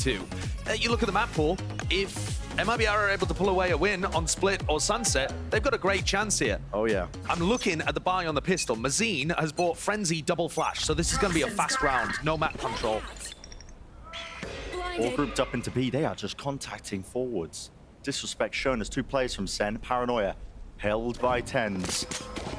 2. You look at the map pool, if MiBR are able to pull away a win on Split or Sunset, they've got a great chance here. Oh, yeah. I'm looking at the buy on the pistol. Mazine has bought Frenzy double flash, so this is going to be a fast round, no map control. All grouped up into B, they are just contacting forwards. Disrespect shown as 2 players from SEN. Paranoia held by Tens.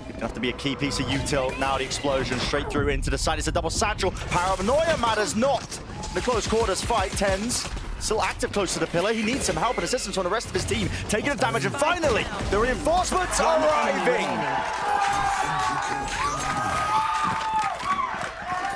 Gonna have to be a key piece of util. Now the explosion straight through into the side. It's a double satchel. Paranoia matters not. In the close quarters fight, Tens still active close to the pillar. He needs some help and assistance from the rest of his team. Taking the damage, and finally, the reinforcements arriving.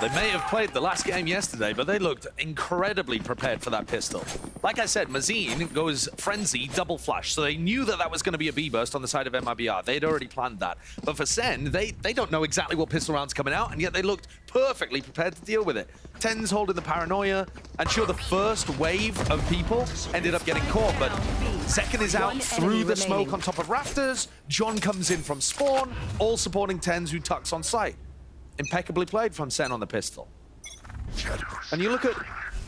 They may have played the last game yesterday, but they looked incredibly prepared for that pistol. Like I said, Mazine goes Frenzy, double flash, so they knew that that was going to be a B-burst on the side of MiBR. They'd already planned that. But for SEN, they don't know exactly what pistol round's coming out, and yet they looked perfectly prepared to deal with it. Tens holding the Paranoia, and sure, the first wave of people ended up getting caught, but Zekken is out through the smoke on top of rafters. John comes in from spawn, all supporting Tens, who tucks on site. Impeccably played from SEN on the pistol. And you look at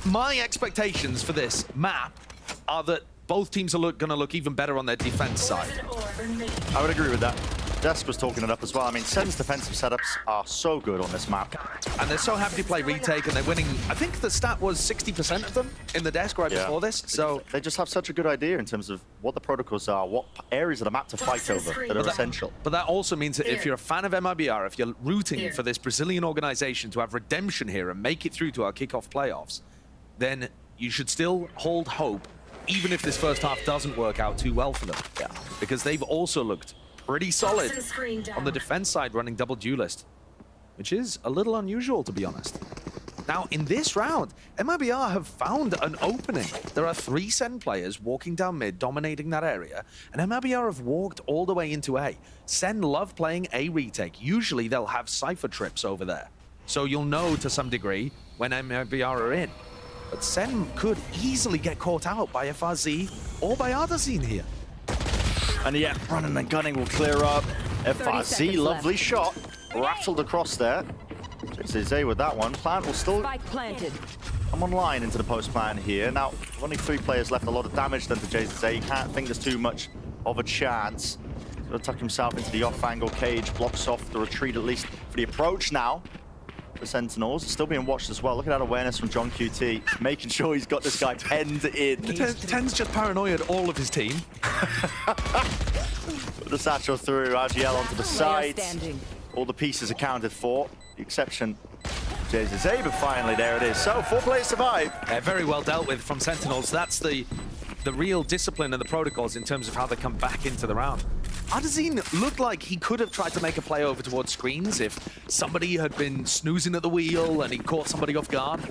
my expectations for this map are that both teams are going to look even better on their defense side. I would agree with that. Desk was talking it up as well. I mean, SEN's defensive setups are so good on this map. And they're so happy to play retake, and they're winning. I think the stat was 60% of them in the desk right before this. So they just have such a good idea in terms of what the protocols are, what areas of the map to fight over that are essential. But that also means that if you're a fan of MiBR, if you're rooting for this Brazilian organization to have redemption here and make it through to our kickoff playoffs, then you should still hold hope, even if this first half doesn't work out too well for them. Yeah. Because they've also looked pretty solid on the defense side, running double duelist, which is a little unusual, to be honest. Now, in this round, MiBR have found an opening. There are 3 SEN players walking down mid, dominating that area, and MiBR have walked all the way into A. SEN love playing A retake. Usually, they'll have Cypher trips over there, so you'll know to some degree when MiBR are in. But SEN could easily get caught out by FRZ or by Ardazine here. And yeah, running and gunning will clear up. FRZ, lovely shot. Rattled across there. JZZ with that one. Plant will still come online into the post plant here. Now, only 3 players left, a lot of damage done to JZZ. You can't think there's too much of a chance. He's going to tuck himself into the off-angle cage, blocks off the retreat, at least for the approach now. The Sentinels still being watched as well. Look at that awareness from John QT, making sure he's got this guy penned in. Ten's just paranoid all of his team. The satchel through, RGL onto the side. All the pieces accounted for. The exception, JZZ, but finally there it is. So 4 players survive. Very well dealt with from Sentinels. That's the real discipline and the protocols in terms of how they come back into the round. Ardazine looked like he could have tried to make a play over towards screens if somebody had been snoozing at the wheel and he caught somebody off guard.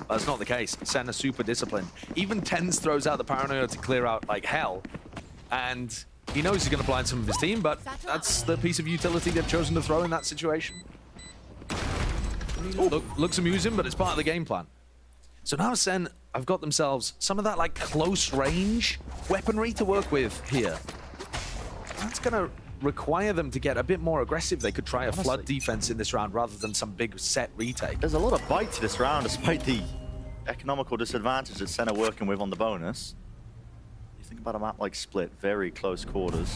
That's not the case. SEN are super disciplined. Even Tens throws out the Paranoia to clear out like hell. And he knows he's going to blind some of his team, but that's the piece of utility they've chosen to throw in that situation. Looks amusing, but it's part of the game plan. So now SEN have got themselves some of that like close range weaponry to work with here. That's going to require them to get a bit more aggressive. They could try a flood defense in this round rather than some big set retake. There's a lot of bite to this round despite the economical disadvantage that SEN are working with on the bonus. You think about a map like Split, very close quarters.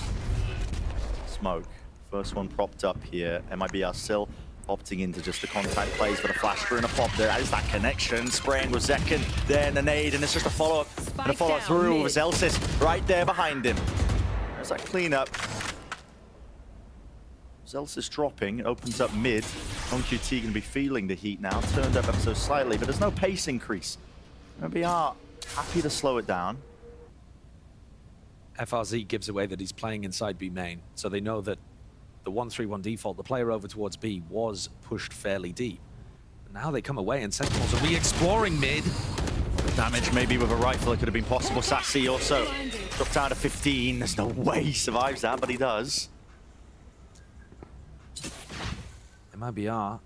Smoke, first one propped up here. MiBR still opting into just the contact plays, but a flash through and a pop there. That is that connection. Spraying with Zekken, then a nade, and it's just a follow-up. And a follow-up through with Zelsis right there behind him. There's that cleanup. Zelsis dropping, it opens up mid. QT going to be feeling the heat now, turned up ever so slightly, but there's no pace increase. MiBR happy to slow it down. FRZ gives away that he's playing inside B main, so they know that the 1-3-1 default, the player over towards B, was pushed fairly deep. But now they come away and Sentinels are re-exploring mid. Damage maybe with a rifle, it could have been possible. Sassy also dropped down to 15. There's no way he survives that, but he does. MiBR,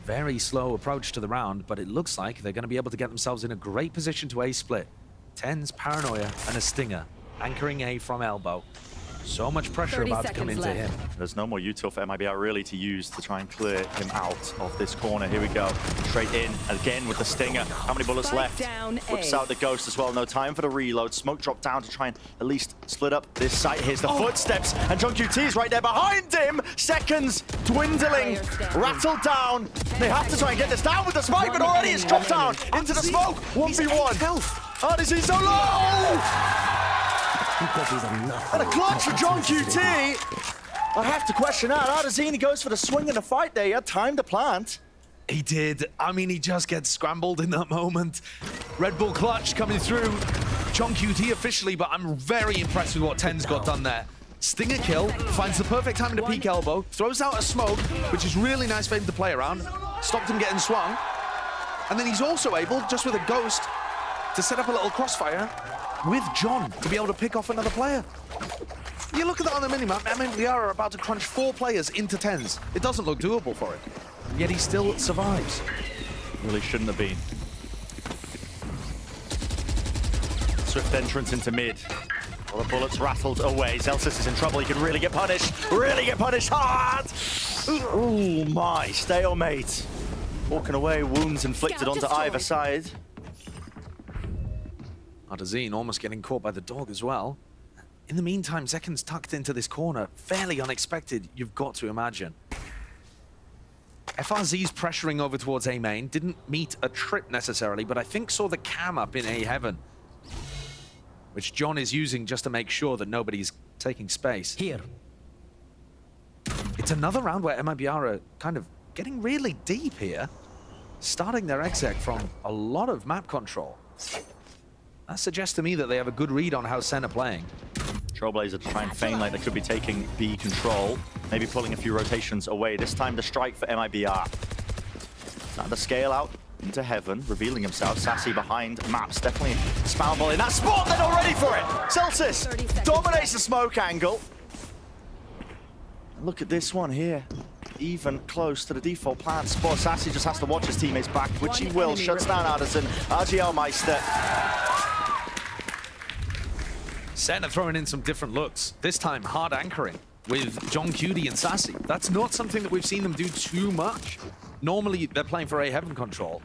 very slow approach to the round, but it looks like they're going to be able to get themselves in a great position to A split. Tens, Paranoia, and a Stinger, anchoring A from elbow. So much pressure about to come into him. There's no more util for MiBR really to use to try and clear him out of this corner. Here we go. Straight in again with the stinger. How many bullets left? Whips out the ghost as well. No time for the reload. Smoke drop down to try and at least split up this site. Here's the footsteps. And John QT is right there behind him. Seconds dwindling. Rattled down. They have to try and get this down with the spike, but already it's dropped down into the smoke. 1v1. How does he so low? And a clutch for John QT. I have to question that. Adesina goes for the swing in the fight there. He had time to plant. He did. I mean, he just gets scrambled in that moment. Red Bull clutch coming through. John QT officially, but I'm very impressed with what Ten's got done there. Stinger kill, finds the perfect time to peek elbow, throws out a smoke, which is really nice for him to play around. Stopped him getting swung. And then he's also able, just with a ghost, to set up a little crossfire with John to be able to pick off another player. You look at that on the minimap, MiBR are about to crunch 4 players into 10s. It doesn't look doable for him, and yet he still survives. Really shouldn't have been. Swift entrance into mid. All the bullets rattled away. Zelsis is in trouble. He can really get punished hard. Oh my, stalemate. Walking away, wounds inflicted onto either side. Adesina almost getting caught by the dog as well. In the meantime, Zeken's tucked into this corner. Fairly unexpected, you've got to imagine. FRZ's pressuring over towards A main. Didn't meet a trip necessarily, but I think saw the cam up in A heaven, which John is using just to make sure that nobody's taking space. Here. It's another round where MiBR are kind of getting really deep here, starting their exec from a lot of map control. That suggests to me that they have a good read on how SEN are playing. Trailblazer to try and feign like they could be taking B control, maybe pulling a few rotations away. This time the strike for MiBR. Now the scale out into heaven, revealing himself. Sassy behind maps, definitely spammable in that spot. They're not ready for it. Celsius dominates the smoke angle. Look at this one here. Even close to the default plant spot. Sassy just has to watch his teammates back, which he will. Shuts down Addison. RGL Meister. SEN are throwing in some different looks. This time, hard anchoring with John QT and Sassy. That's not something that we've seen them do too much. Normally, they're playing for A heaven control.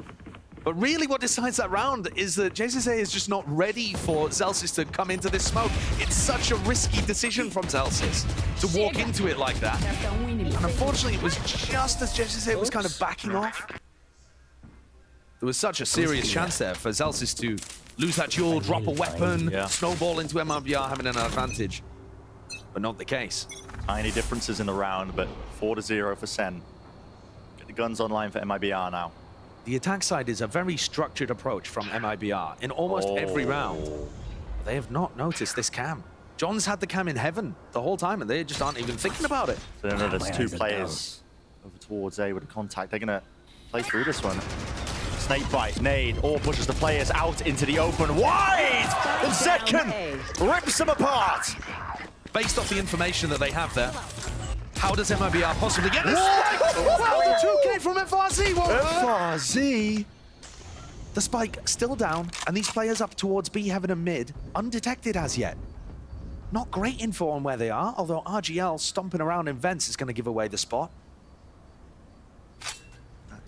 But really what decides that round is that JCSA is just not ready for Zelsis to come into this smoke. It's such a risky decision from Zelsis to walk into it like that. And unfortunately, it was just as JCSA was kind of backing off. There was such a serious chance there for Zelsis to lose that duel, drop a weapon, snowball into MiBR having an advantage. But not the case. Tiny differences in the round, but 4-0 for SEN. Get the guns online for MiBR now. The attack side is a very structured approach from MiBR in almost every round. They have not noticed this cam. John's had the cam in heaven the whole time, and they just aren't even thinking about it. So then there's 2 players over towards A with a contact. They're going to play through this one. Snake bite, nade, or pushes the players out into the open wide! And second rips them apart! Based off the information that they have there, how does MiBR possibly get this? Wow, the 2K from FRZ! FRZ? The spike still down, and these players up towards B heaven and mid, undetected as yet. Not great info on where they are, although RGL stomping around in vents is going to give away the spot.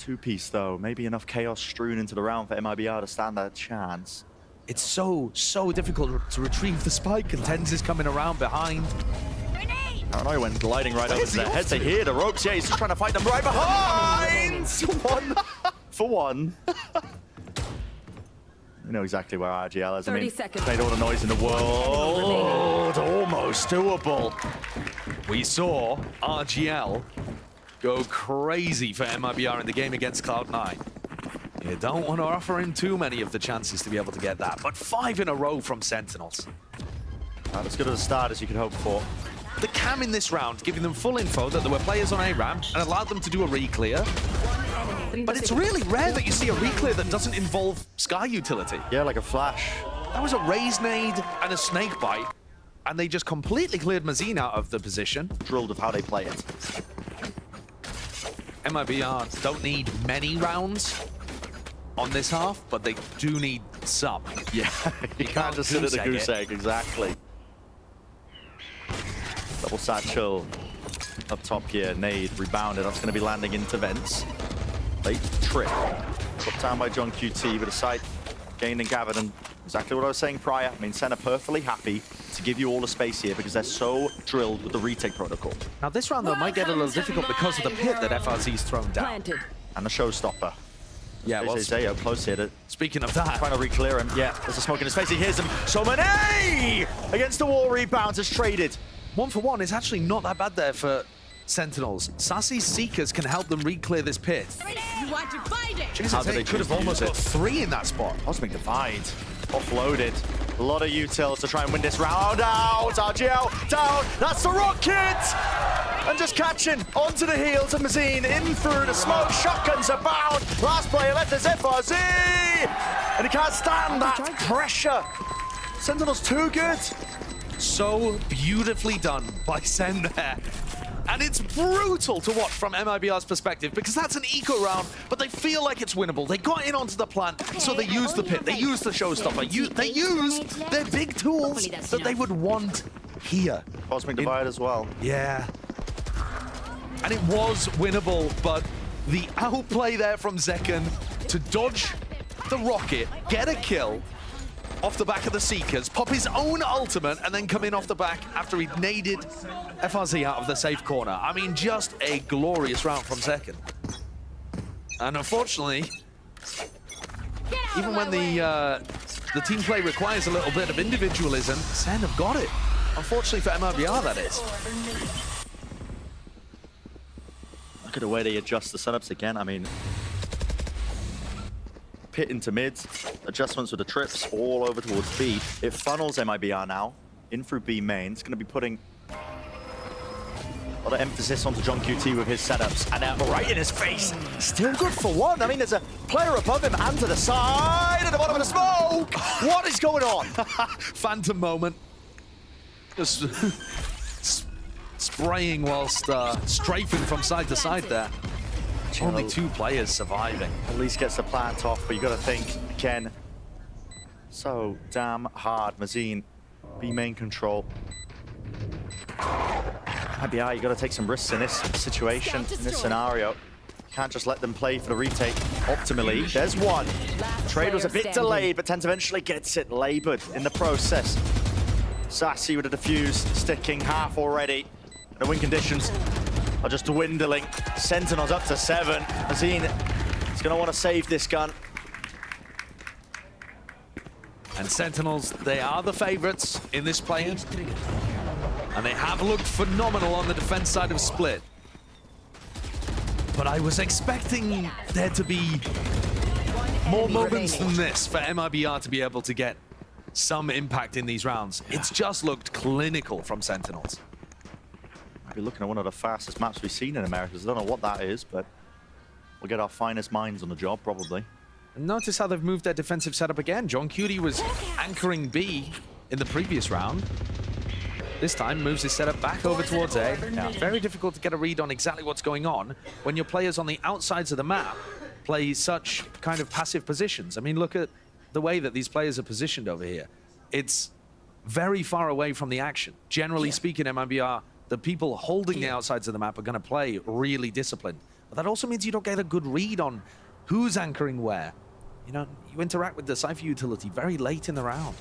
2-piece though, maybe enough chaos strewn into the round for MiBR to stand that chance. It's so difficult to retrieve the spike, and Tens is coming around behind. Paranoia went gliding right over their heads. They hear the ropes. Yeah, he's just trying to fight them right behind. 1 for 1. You know exactly where RGL is. I mean, made all the noise in the world. Almost doable. We saw RGL go crazy for MiBR in the game against Cloud9. You don't want to offer him too many of the chances to be able to get that, but 5 in a row from Sentinels. Not as good as a start as you could hope for. The cam in this round, giving them full info that there were players on A-ramp and allowed them to do a re-clear. But it's really rare that you see a re-clear that doesn't involve Sky utility. Yeah, like a flash. That was a raise nade and a snake bite, and they just completely cleared Mazine out of the position. Drilled of how they play it. MiBR don't need many rounds on this half, but they do need some. Yeah, you can't just sit at the goose egg, exactly. Double satchel up top here. Nade rebounded. That's going to be landing into vents. Late trip. Put down by John QT with a sight gained and gathered. And exactly what I was saying prior. I mean, Sen are perfectly happy to give you all the space here because they're so drilled with the retake protocol. Now this round though might get a little difficult because of the pit that FRZ's thrown down. And the showstopper. Yeah, well, Zay close here. Speaking of that, trying to re-clear him. Yeah, there's a smoke in his face. He hears him. So many against the wall. Rebounds is traded. 1-for-1 is actually not that bad there for Sentinels. Sassy's Seekers can help them re-clear this pit. You want to find it? Jesus, they could have almost got 3 in that spot. Cosmic Divide. Offloaded. A lot of utils to try and win this round. Out. RGL down. That's the rocket. And just catching onto the heels of Mazine. In through the smoke. Shotguns are bound. Last player left is FRZ. And he can't stand that pressure. Sentinel's too good. So beautifully done by Sen there. And it's brutal to watch from MiBR's perspective because that's an eco round, but they feel like it's winnable. They got in onto the plant, so they used the pit, they used the showstopper, they used their big tools that they would want here. Cosmic Divide as well. Yeah. And it was winnable, but the outplay there from Zekken to dodge the rocket, get a kill off the back of the Seekers, pop his own ultimate, and then come in off the back after he'd naded FRZ out of the safe corner. I mean, just a glorious round from Zekken. And unfortunately, even when the team play requires a little bit of individualism, Sen have got it. Unfortunately for MiBR, that is. Look at the way they adjust the setups again. I mean, pit into mids, adjustments with the trips all over towards B. It funnels MiBR now in through B main. It's going to be putting a lot of emphasis onto John QT with his setups. And right in his face, still good for 1. I mean, there's a player above him and to the side at the bottom of the smoke. What is going on? Phantom moment. Just spraying whilst strafing from side to side there. Only 2 players surviving. At least gets the plant off, but you got to think, again, so damn hard. Mazine, B main control. MiBR, you got to take some risks in this situation, in this scenario. Can't just let them play for the retake optimally. There's one. Trade was a bit delayed, but Tens eventually gets it labored in the process. Sassy with a defuse, sticking half already. The win conditions are just dwindling. Sentinels up to 7. Mazine is going to want to save this gun. And Sentinels, they are the favorites in this play-in. And they have looked phenomenal on the defense side of Split. But I was expecting there to be more moments than this for MiBR to be able to get some impact in these rounds. It's just looked clinical from Sentinels. Might be looking at one of the fastest maps we've seen in Americas. I don't know what that is, but we'll get our finest minds on the job, probably. And notice how they've moved their defensive setup again. John Cutie was anchoring B in the previous round. This time moves his setup back over towards A. Now, very difficult to get a read on exactly what's going on when your players on the outsides of the map play such kind of passive positions. I mean, look at the way that these players are positioned over here. It's very far away from the action. Generally speaking, MiBR, the people holding the outsides of the map are going to play really disciplined. But that also means you don't get a good read on who's anchoring where. You know, you interact with the Cypher utility very late in the round.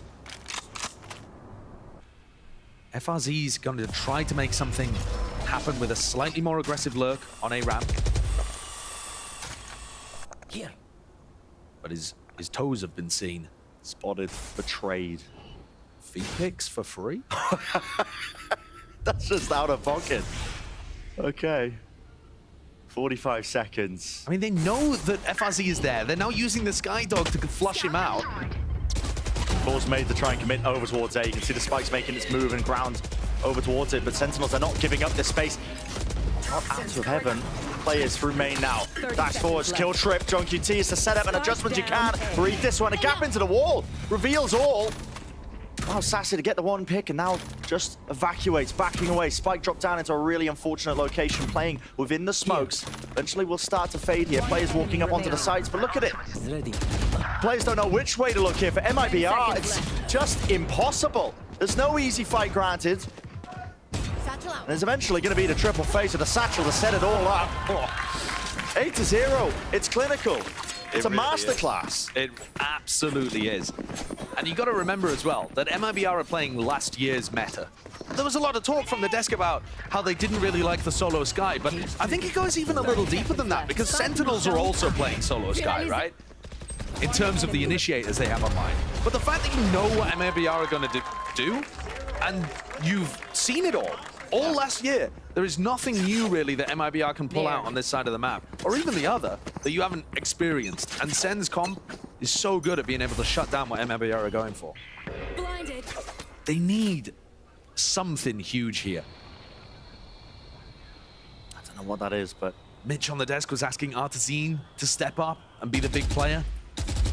FRZ's going to try to make something happen with a slightly more aggressive lurk on a ramp. Here. But his toes have been seen. Spotted, betrayed. Feet picks for free? That's just out of pocket. Okay. 45 seconds. I mean, they know that FRZ is there. They're now using the Skydog to flush him out. Calls made to try and commit over towards A. You can see the spikes making its move and ground over towards it, but Sentinels are not giving up this space. Not out of heaven. Players through main now. Dash forwards, kill trip. John QT is to set up an adjustment you can. Read this one, a gap into the wall. Reveals all. Wow, Sassy to get the 1 pick and now just evacuates, backing away. Spike dropped down into a really unfortunate location, playing within the smokes. Eventually we'll start to fade here. Players walking up onto the sides, but look at it. Players don't know which way to look here. For MiBR, it's just impossible. There's no easy fight granted. out. There's eventually going to be the triple face with a satchel to set it all up. Oh. 8-0. It's clinical. It's a masterclass. It absolutely is. And you got to remember as well that MiBR are playing last year's meta. There was a lot of talk from the desk about how they didn't really like the solo Sky, but I think it goes even a little deeper than that because Sentinels are also playing solo Sky, right? In terms of the initiators they have online. But the fact that you know what MiBR are going to do, and you've seen it all last year, there is nothing new really that MiBR can pull out on this side of the map, or even the other, that you haven't experienced. And Sen's comp is so good at being able to shut down what MiBR are going for. Blinded. They need something huge here. I don't know what that is, but Mitch on the desk was asking Artazine to step up and be the big player,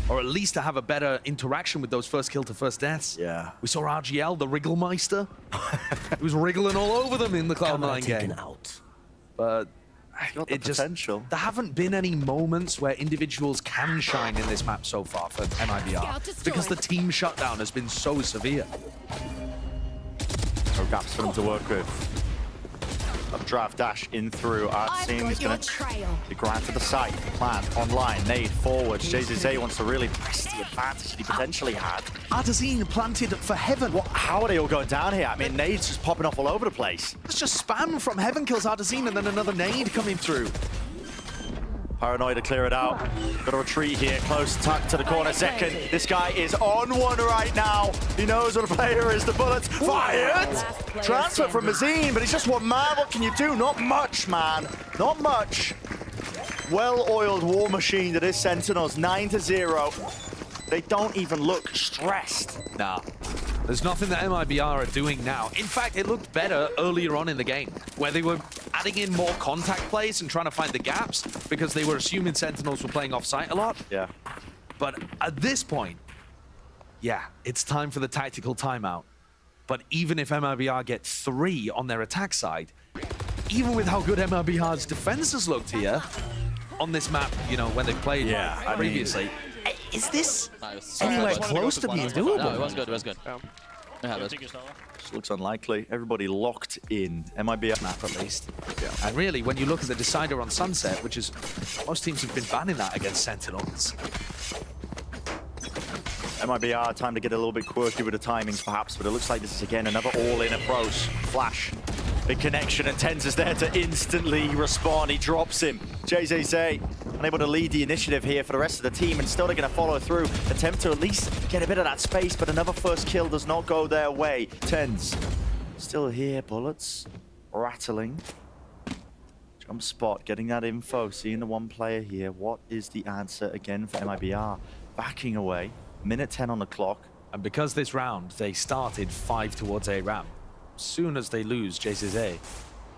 or at least to have a better interaction with those first kill to first deaths. yeah. We saw RGL, the Wrigglemeister. He was wriggling all over them in the Cloud9 game. Out. But Got the potential. there haven't been any moments where individuals can shine in this map so far for MiBR because the team shutdown has been so severe. No gaps for them to work with. Updraft dash in through. Artazine is going to be granted the site. Plan online. Nade forwards. JZZ wants to really press the advantage that he potentially had. Artazine planted for heaven. What? How are they all going down here? I mean, nades just popping off all over the place. It's just spam from heaven kills Artazine and then another nade coming through. Paranoid to clear it out. Got to retreat here, close, tuck to the corner. Second, this guy is on one right now. He knows what a player is. The bullets fired. Transfer from Mazine, but he's just one man. What can you do? Not much, man. Not much. Well-oiled war machine that is Sentinels, 9-0. They don't even look stressed. Nah. There's nothing that MiBR are doing now. In fact, it looked better earlier on in the game, where they were adding in more contact plays and trying to find the gaps because they were assuming Sentinels were playing off-site a lot. Yeah. But at this point, yeah, it's time for the tactical timeout. But even if MiBR get 3 on their attack side, even with how good MiBR's defense has looked here on this map, you know, when they've played previously, is this anywhere close to being doable? No, it was good, it was good. Yeah, Just looks unlikely. Everybody locked in. MiBR Map at least. Yeah. And really, when you look at the decider on Sunset, which is most teams have been banning that against Sentinels. MiBR, time to get a little bit quirky with the timings perhaps, but it looks like this is again another all-in approach. Flash, big connection, and Tens is there to instantly respond. He drops him. JZZ unable to lead the initiative here for the rest of the team, and still they're going to follow through. Attempt to at least get a bit of that space, but another first kill does not go their way. Tens still here, bullets rattling. Jump spot, getting that info, seeing the one player here. What is the answer again for MiBR? Backing away. Minute 10 on the clock. And because this round, they started 5 towards A ramp. As soon as they lose JZA,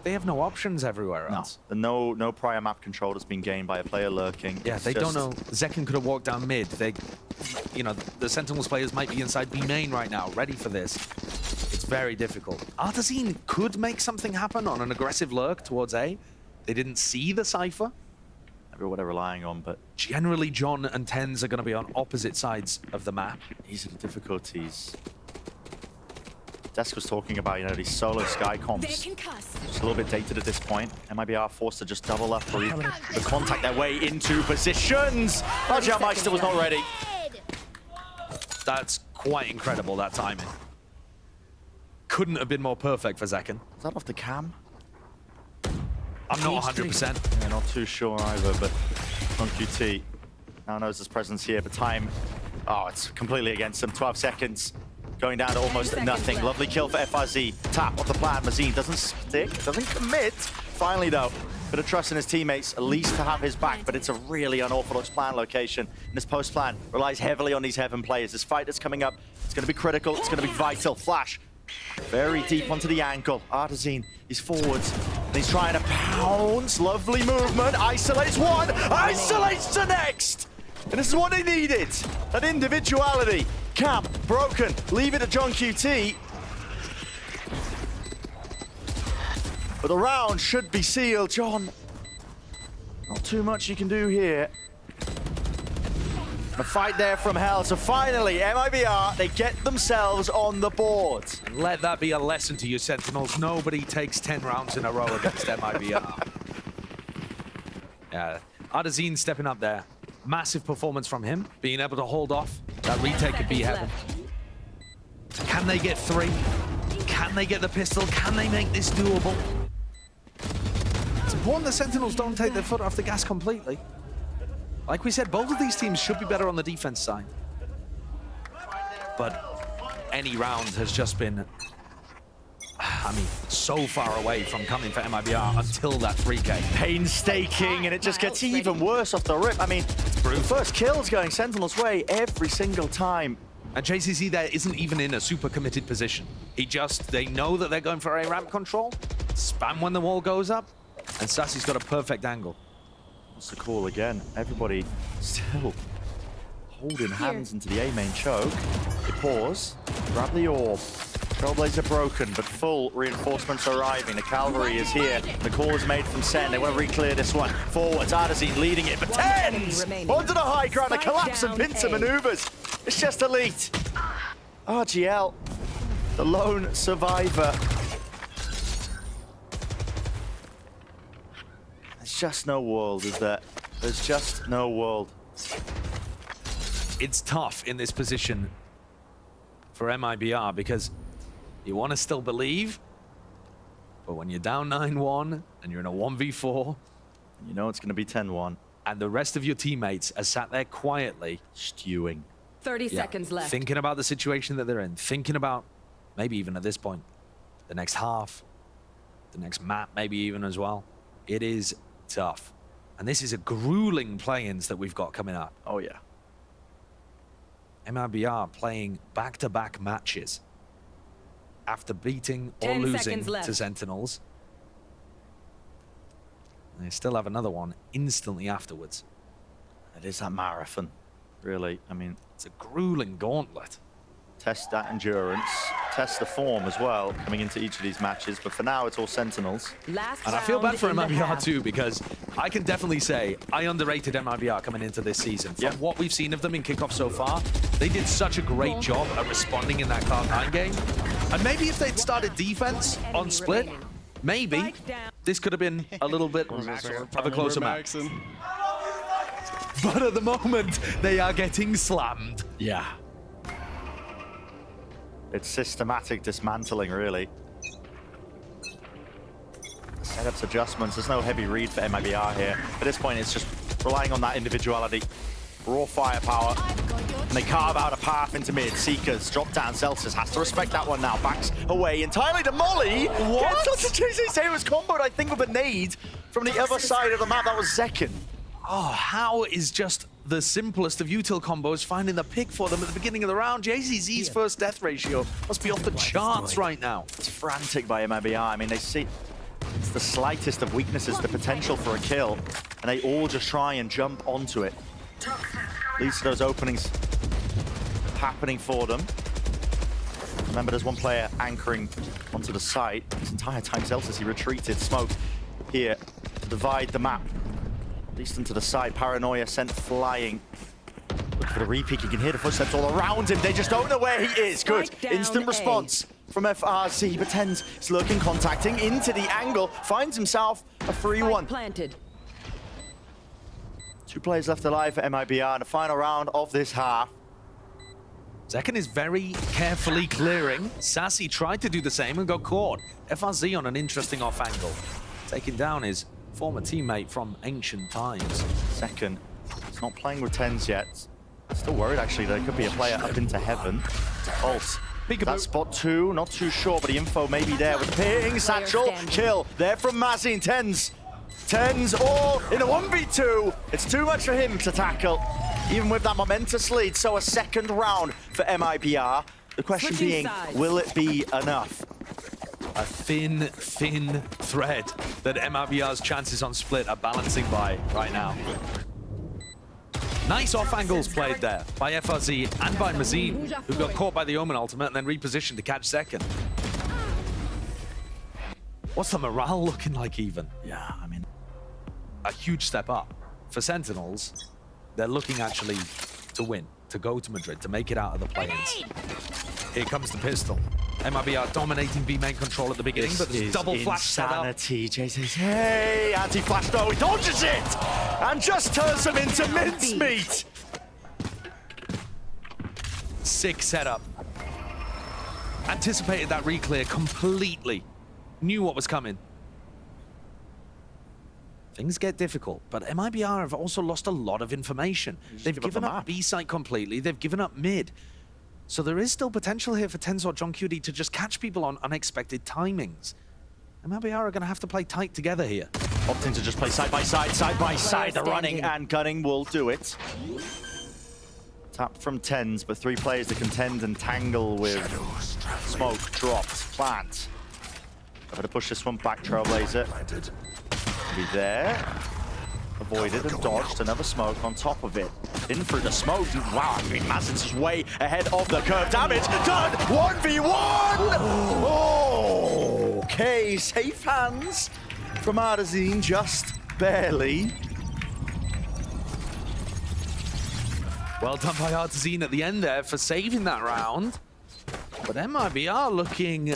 they have no options everywhere else. No prior map control has been gained by a player lurking. Yeah, It's they just- don't know. Zekken could have walked down mid. They, you know, the Sentinels players might be inside B main right now, ready for this. It's very difficult. Artazine could make something happen on an aggressive lurk towards A. They didn't see the Cypher. What they're relying on, but Generally, John and Tens are going to be on opposite sides of the map. these are the difficulties. Desk was talking about, you know, these solo Sky comps. Just a little bit dated at this point. MiBR forced to just double up or the contact their way into positions. RGL Meister was not ready. That's quite incredible, that timing. Couldn't have been more perfect for Zekken. Is that off the cam? I'm not 100%. Yeah, not too sure either, but on QT. Now knows his presence here, but time, oh, it's completely against him. 12 seconds, going down to almost nothing. Lovely kill for FRZ. Tap off the plan. Mazine doesn't stick, doesn't commit. Finally, though, bit of trust in his teammates, at least to have his back, but it's a really unorthodox plan location. And this post plan relies heavily on these Heaven players. This fight that's coming up, it's going to be critical, it's going to be vital. Flash, very deep onto the ankle. Artazine, he's forwards, and he's trying to pounce. Lovely movement, isolates one, isolates the next! And this is what they needed, that individuality. Camp, broken, leave it to John QT. But the round should be sealed. John, not too much you can do here. A fight there from hell. So finally, MiBR, they get themselves on the board. And let that be a lesson to you, Sentinels. Nobody takes 10 rounds in a row against MiBR. Yeah, Ardazine stepping up there. Massive performance from him, being able to hold off. That retake could be heaven. Can they get 3? Can they get the pistol? Can they make this doable? It's important the Sentinels don't take their foot off the gas completely. Like we said, both of these teams should be better on the defense side. But any round has just been, I mean, so far away from coming for MiBR until that 3K. Painstaking, and it just gets even worse off the rip. I mean, the first kill's going Sentinel's way every single time. And JCC there isn't even in a super committed position. They know that they're going for a ramp control, spam when the wall goes up, and Sassy's got a perfect angle. What's the call again? Everybody still holding hands into the A main choke. They pause, grab the orb. Trailblazer broken, but full reinforcements arriving. The cavalry is here. The call is made from SEN. They want to re-clear this one. Forwards, Ardazine leading it, but TenZ onto the high ground. A collapse and pincer maneuvers. It's just elite. RGL, the lone survivor. There's just no world, is there? There's just no world. It's tough in this position for MiBR because you want to still believe, but when you're down 9-1 and you're in a 1v4, you know it's going to be 10-1. And the rest of your teammates are sat there quietly, stewing. 30 seconds left. Thinking about the situation that they're in, thinking about, maybe even at this point, the next half, the next map maybe even as well. It is tough. And this is a grueling play-ins that we've got coming up. Oh yeah. MiBR playing back-to-back matches after beating or losing to Sentinels. And they still have another one instantly afterwards. It is that marathon, really. I mean, it's a grueling gauntlet. Test that endurance, test the form as well, coming into each of these matches. But for now, it's all Sentinels. And I feel bad for MiBR too, because I can definitely say I underrated MiBR coming into this season. From what we've seen of them in kickoff so far, they did such a great job at responding in that Cloud9 game. And maybe if they'd started defense on split, maybe this could have been a little bit of a closer match. But at the moment, they are getting slammed. Yeah. It's systematic dismantling, really. Setups, adjustments. There's no heavy read for MiBR here. At this point, it's just relying on that individuality. Raw firepower. And they carve out a path into mid. Seekers, drop down. Celsius has to respect that one now. Backs away entirely to Molly. What? Gets onto JCC, was comboed, I think, with a nade from the other side of the map. That was Zekken. Oh, how is just the simplest of util combos finding the pick for them at the beginning of the round? JCZ's first death ratio must be off the charts right now. It's frantic by MiBR. I mean, they see it's the slightest of weaknesses, the potential for a kill, and they all just try and jump onto it. Leads to those openings happening for them. Remember, there's one player anchoring onto the site. This entire time, Celsius, he retreated, smoke here to divide the map. At least into the side, Paranoia sent flying. Look for the re-peek, you can hear the footsteps all around him. They just don't know where he is. Good, instant response from FRZ, but TenZ is lurking, contacting into the angle, finds himself a 3-1. Planted. 2 players left alive for MiBR in the final round of this half. Zekken is very carefully clearing. Sassy tried to do the same and got caught. FRZ on an interesting off angle. Taking down his former teammate from ancient times. Second, he's not playing with TenZ yet. Still worried, actually, there could be a player up into heaven. Ult. That spot 2, not too sure, but the info may be there with ping, satchel, kill. There from Mazzy and TenZ. TenZ all in a 1v2. It's too much for him to tackle, even with that momentous lead. So a second round for MiBR. The question being, will it be enough? A thin thread that MiBR's chances on split are balancing by right now. Nice off angles played there by FRZ and by Mazine, who got caught by the Omen ultimate and then repositioned to catch second. What's the morale looking like even? Yeah, I mean, a huge step up. For Sentinels, they're looking actually to win, to go to Madrid, to make it out of the play-ins. Here comes the pistol. MiBR dominating B main control at the beginning, but there's double flash set up. Insanity. Jay says, hey, anti-flash, no, he dodges it! And just turns him into mincemeat! Sick setup. Anticipated that re-clear completely. Knew what was coming. Things get difficult, but MiBR have also lost a lot of information. They've given up B site completely. They've given up mid. So there is still potential here for TenZ or John QD to just catch people on unexpected timings. MiBR are going to have to play tight together here. Opting to just play side by side, side by side. The running and gunning will do it. Tap from TenZ, but 3 players to contend and tangle with. Smoke dropped, plant. I'm going to push this one back, Trailblazer. Be there. Avoided and dodged. Another smoke on top of it. In through the smoke. Wow, I mean, Mazin's is way ahead of the curve. Damage done. 1v1. Oh, okay, safe hands from Arzine, just barely. Well done by Arzine at the end there for saving that round. But MiBR looking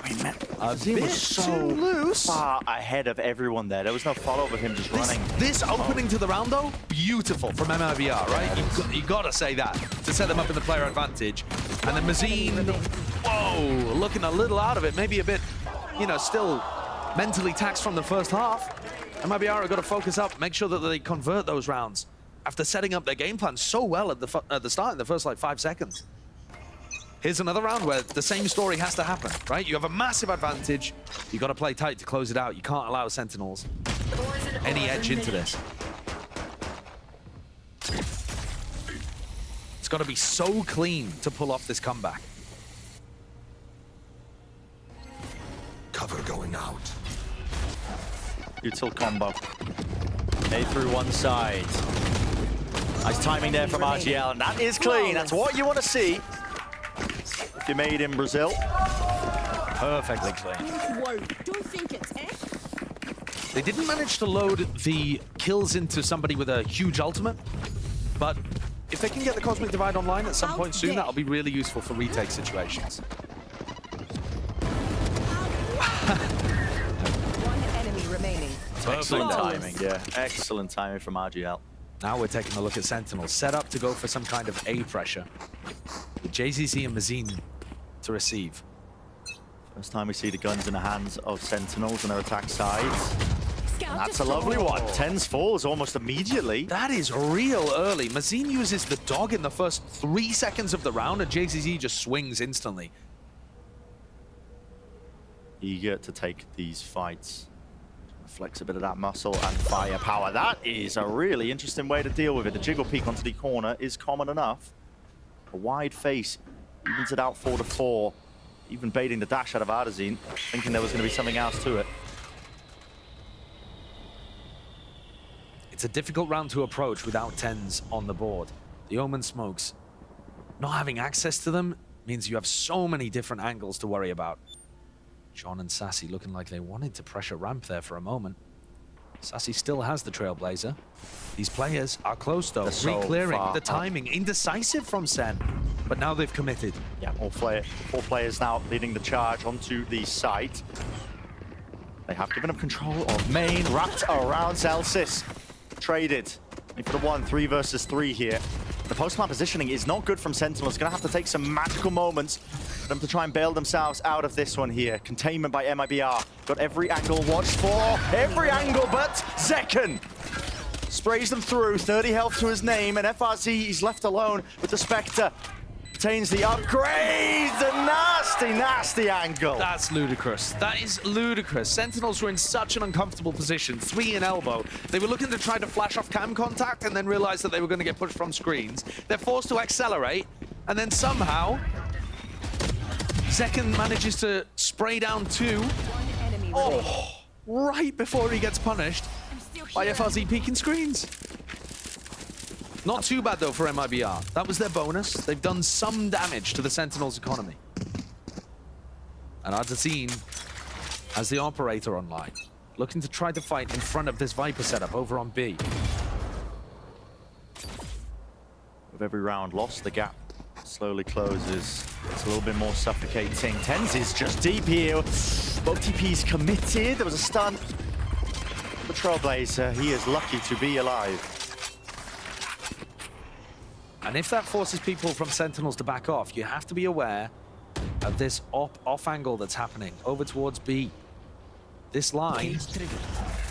Arzine was so far ahead of everyone there. There was no follow-up of him just running. This opening to the round, though, beautiful from MiBR, right? You gotta say that to set them up in the player advantage. And then Mazine, whoa, looking a little out of it. Maybe a bit, you know, still mentally taxed from the first half. MiBR have got to focus up, make sure that they convert those rounds after setting up their game plan so well at the start in the first, like, 5 seconds. Here's another round where the same story has to happen, right? You have a massive advantage. You got to play tight to close it out. You can't allow Sentinels any edge into this. It's got to be so clean to pull off this comeback. Cover going out. Util combo. A through one side. Nice timing there from RGL, and that is clean. That's what you want to see. If you're made in Brazil. Perfectly clean. Whoa, don't think it's They didn't manage to load the kills into somebody with a huge ultimate, but if they can get the Cosmic Divide online at some point soon, that'll be really useful for retake situations. One enemy remaining. Excellent timing, yeah. Excellent timing from RGL. Now we're taking a look at Sentinels, set up to go for some kind of A pressure. With JZZ and Mazine to receive. First time we see the guns in the hands of Sentinels on their attack sides. And that's a lovely one. TenZ falls almost immediately. That is real early. Mazine uses the dog in the first 3 seconds of the round, and JZZ just swings instantly. Eager to take these fights. Flex a bit of that muscle and firepower. That is a really interesting way to deal with it. The jiggle peek onto the corner is common enough. A wide face evens it out 4-4. Even baiting the dash out of Arzine, thinking there was going to be something else to it. It's a difficult round to approach without TenZ on the board. The Omen smokes. Not having access to them means you have so many different angles to worry about. John and Sassy looking like they wanted to pressure ramp there for a moment. Sassy still has the Trailblazer. These players are close though, re-clearing, the timing, indecisive from SEN. But now they've committed. Yeah, all 4 players now leading the charge onto the site. They have given up control of main, wrapped around Celsius. Traded. For the 1, 3 versus 3 here. The post-plant positioning is not good from Sentinels. Gonna have to take some magical moments for them to try and bail themselves out of this one here. Containment by MiBR. Got every angle watched for. Every angle but Zekken. Sprays them through. 30 health to his name, and FRZ is left alone with the Spectre. Obtains the upgrade. The nasty, nasty angle. That's ludicrous. That is ludicrous. Sentinels were in such an uncomfortable position. 3 in elbow. They were looking to try to flash off cam contact and then realized that they were going to get pushed from screens. They're forced to accelerate, and then somehow Zekken manages to spray down 2. Oh, right before he gets punished by FRZ peeking screens. Not too bad, though, for MiBR. That was their bonus. They've done some damage to the Sentinels' economy. And Arzine has the operator online, looking to try to fight in front of this Viper setup over on B. With every round lost, the gap slowly closes. It's a little bit more suffocating. TenZ is just deep here. Both TPs committed. There was a stun. The Trailblazer, he is lucky to be alive. And if that forces people from Sentinels to back off, you have to be aware of this off angle that's happening over towards B. This line,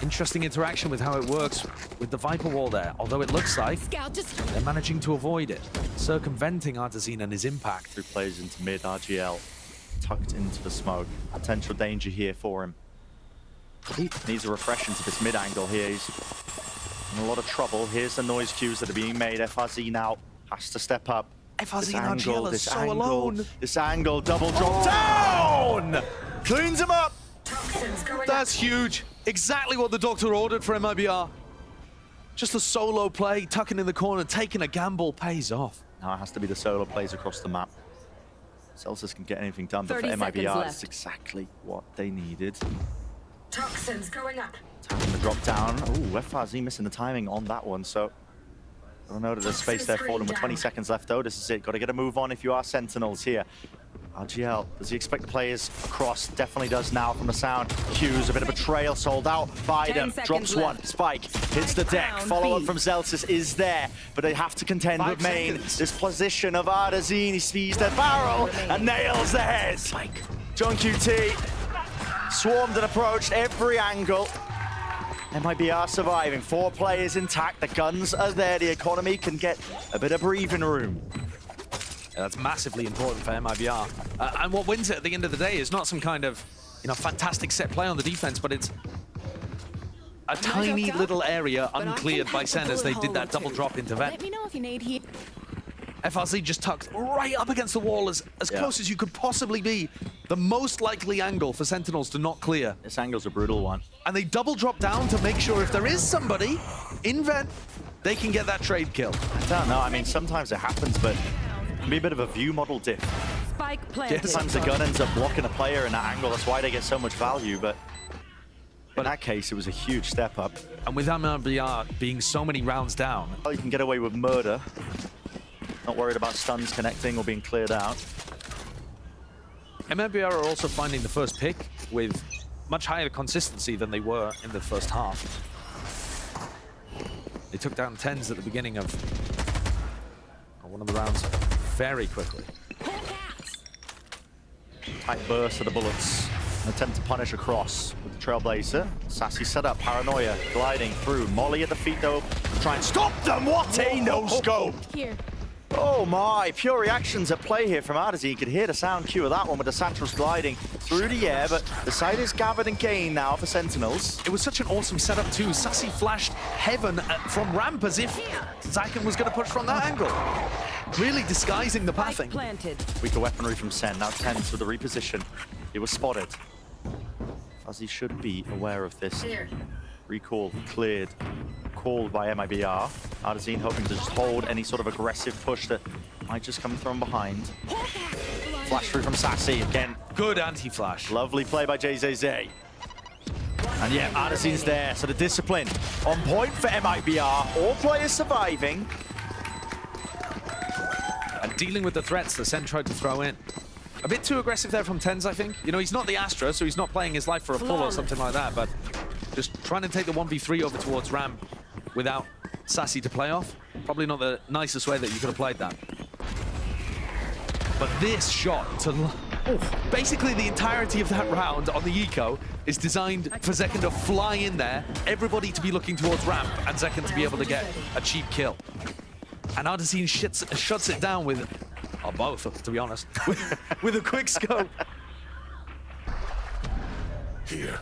interesting interaction with how it works with the Viper wall there, although it looks like they're managing to avoid it, circumventing Artesine and his impact. 3 players into mid, RGL tucked into the smoke. Potential danger here for him. He needs a refresh into this mid angle here. He's in a lot of trouble. Here's the noise cues that are being made. FRZ now has to step up. FRZ and RGL are so alone. This angle, double drop down! Cleans him up! That's huge. Exactly what the doctor ordered for MiBR. Just a solo play, tucking in the corner, taking a gamble, pays off. Now it has to be the solo plays across the map. Celsius can get anything done, but for MiBR, it's exactly what they needed. Toxins going up. Tapping the drop down. Ooh, FRZ missing the timing on that one, so I don't know that there's space there for them with 20 seconds left though. This is it. Got to get a move on if you are Sentinels here. RGL, does he expect the players across? Definitely does now from the sound. Q's a bit of a trail, sold out by them. Drops one, Spike, hits the deck. Follow-up from Zelsis is there, but they have to contend with main. This position of Artesine, he sees the barrel and nails the head. Spike. John QT swarmed and approached every angle. MiBR surviving, 4 players intact, the guns are there, the economy can get a bit of breathing room. Yeah, that's massively important for MiBR. And what wins it at the end of the day is not some kind of, fantastic set play on the defense, but it's a tiny little area uncleared by SEN as they did that double drop into vent. Let me know if you need heat. FRZ just tucked right up against the wall as close as you could possibly be. The most likely angle for Sentinels to not clear. This angle's a brutal one. And they double drop down to make sure if there is somebody in vent, they can get that trade kill. I don't know, I mean, sometimes it happens, but it can be a bit of a view model diff. Spike planted. Sometimes the gun ends up blocking a player in that angle, that's why they get so much value, but in that case, it was a huge step up. And with MiBR being so many rounds down, You can get away with murder. Not worried about stuns connecting or being cleared out. MiBR are also finding the first pick with much higher consistency than they were in the first half. They took down TenZ at the beginning of one of the rounds very quickly. Tight burst of the bullets. An attempt to punish across with the Trailblazer. Sassy set up, Paranoia gliding through. Molly at the feet though. Try and stop them! What a no-scope! Here. Oh my, pure reactions at play here from Artesine. You could hear the sound cue of that one with the Satchels gliding through the air, but the side is gathered and gained now for Sentinels. It was such an awesome setup too. Sassy flashed heaven from ramp as if Zaken was going to push from that angle. Really disguising the pathing. Planted. Weaker weaponry from Sen, now TenZ with the reposition. It was spotted. Fuzzy should be aware of this. Recall cleared. Called by MiBR. Artesine hoping to just hold any sort of aggressive push that might just come from behind. Flash through from Sassy again. Good anti-flash. Lovely play by JZZ. And yeah, Artesine's there, so the discipline on point for MiBR. All players surviving. And dealing with the threats that SEN tried to throw in. A bit too aggressive there from TenZ, I think. He's not the Astra, so he's not playing his life for a full or something like that, but just trying to take the 1v3 over towards ramp without Sassy to play off. Probably not the nicest way that you could have played that. But this shot to... basically the entirety of that round on the eco is designed for Zekken to fly in there, everybody to be looking towards ramp, and Zekken to be able to get a cheap kill. And Artesine shuts it down with... or both, to be honest. with a quick scope. Here.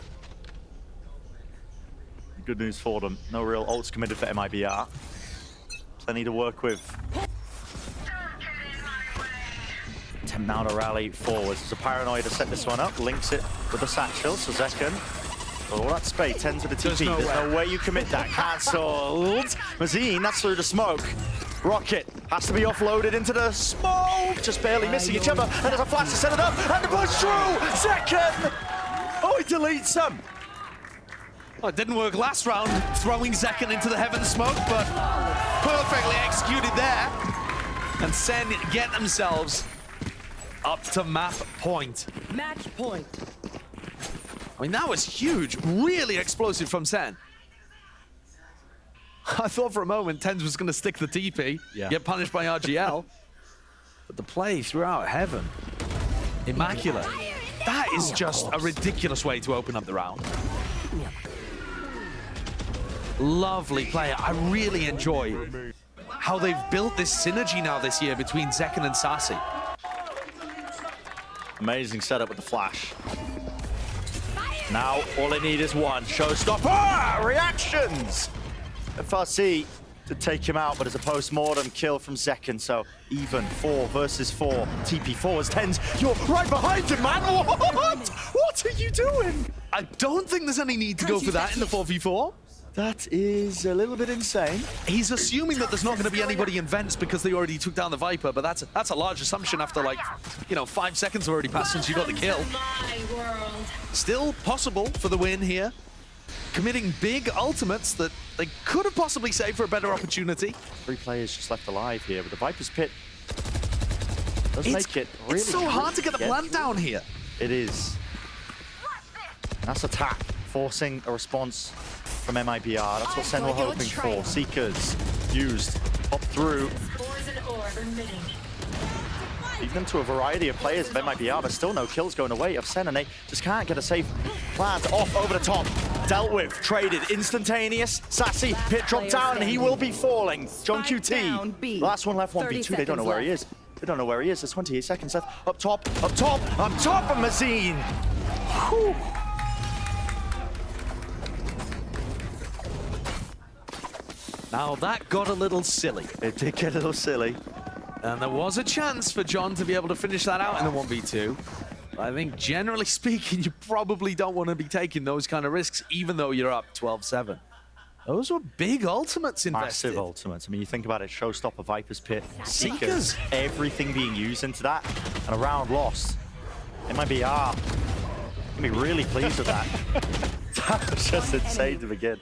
Good news for them. No real ults committed for MiBR. Plenty to work with. Attempt now to rally forwards. There's a Paranoia to set this one up. Links it with the Satchel. So Zekken. All that space. TenZ with the TP. There's no way you commit that. Cancelled. Mazine, that's through the smoke. Rocket has to be offloaded into the smoke. Just barely missing each other. And there's a flash to set it up. And the push through. Zekken. Oh, he deletes them. Well, it didn't work last round, throwing Zekken into the heaven smoke, but perfectly executed there. And Sen get themselves up to map point. Match point. I mean, that was huge. Really explosive from Sen. I thought for a moment Tens was going to stick the TP, get punished by RGL. But the play throughout heaven, immaculate. That is just a ridiculous way to open up the round. Lovely play. I really enjoy how they've built this synergy now this year between Zekken and Sassy. Amazing setup with the flash. Now all they need is one showstopper. Reactions. FRC to take him out, but it's a post-mortem kill from Zekken, so even 4 versus 4. TP4 is Tens. You're right behind him, man. What are you doing? I don't think there's any need to go for that in the 4v4. That is a little bit insane. He's assuming that there's not going to be anybody in vents because they already took down the Viper, but that's a large assumption after, like, 5 seconds already passed since you got the kill. Still possible for the win here. Committing big ultimates that they could have possibly saved for a better opportunity. 3 players just left alive here, but the Viper's Pit does make it really It's so hard to get the plant down here. It is. And that's attack, forcing a response from MiBR. That's what Sen were hoping for. Seekers used, pop through. Even to a variety of players of MiBR, but still no kills going away of Sen, and they just can't get a safe plant off over the top. Dealt with, traded, instantaneous. Sassy, Pit dropped down, and he will be falling. John QT, last one left, 1v2. They don't know where he is. They don't know where he is. There's 28 seconds left. Up top, up top, up top of Mazine. Whew. Now that got a little silly. It did get a little silly. And there was a chance for John to be able to finish that out in the 1v2. I think generally speaking, you probably don't want to be taking those kind of risks, even though you're up 12-7. Those were big ultimates invested. Massive ultimates. I mean, you think about it, Showstopper, Viper's Pit, Seekers, everything being used into that, and a round lost. MiBR gonna be really pleased with that. That was just insane to begin.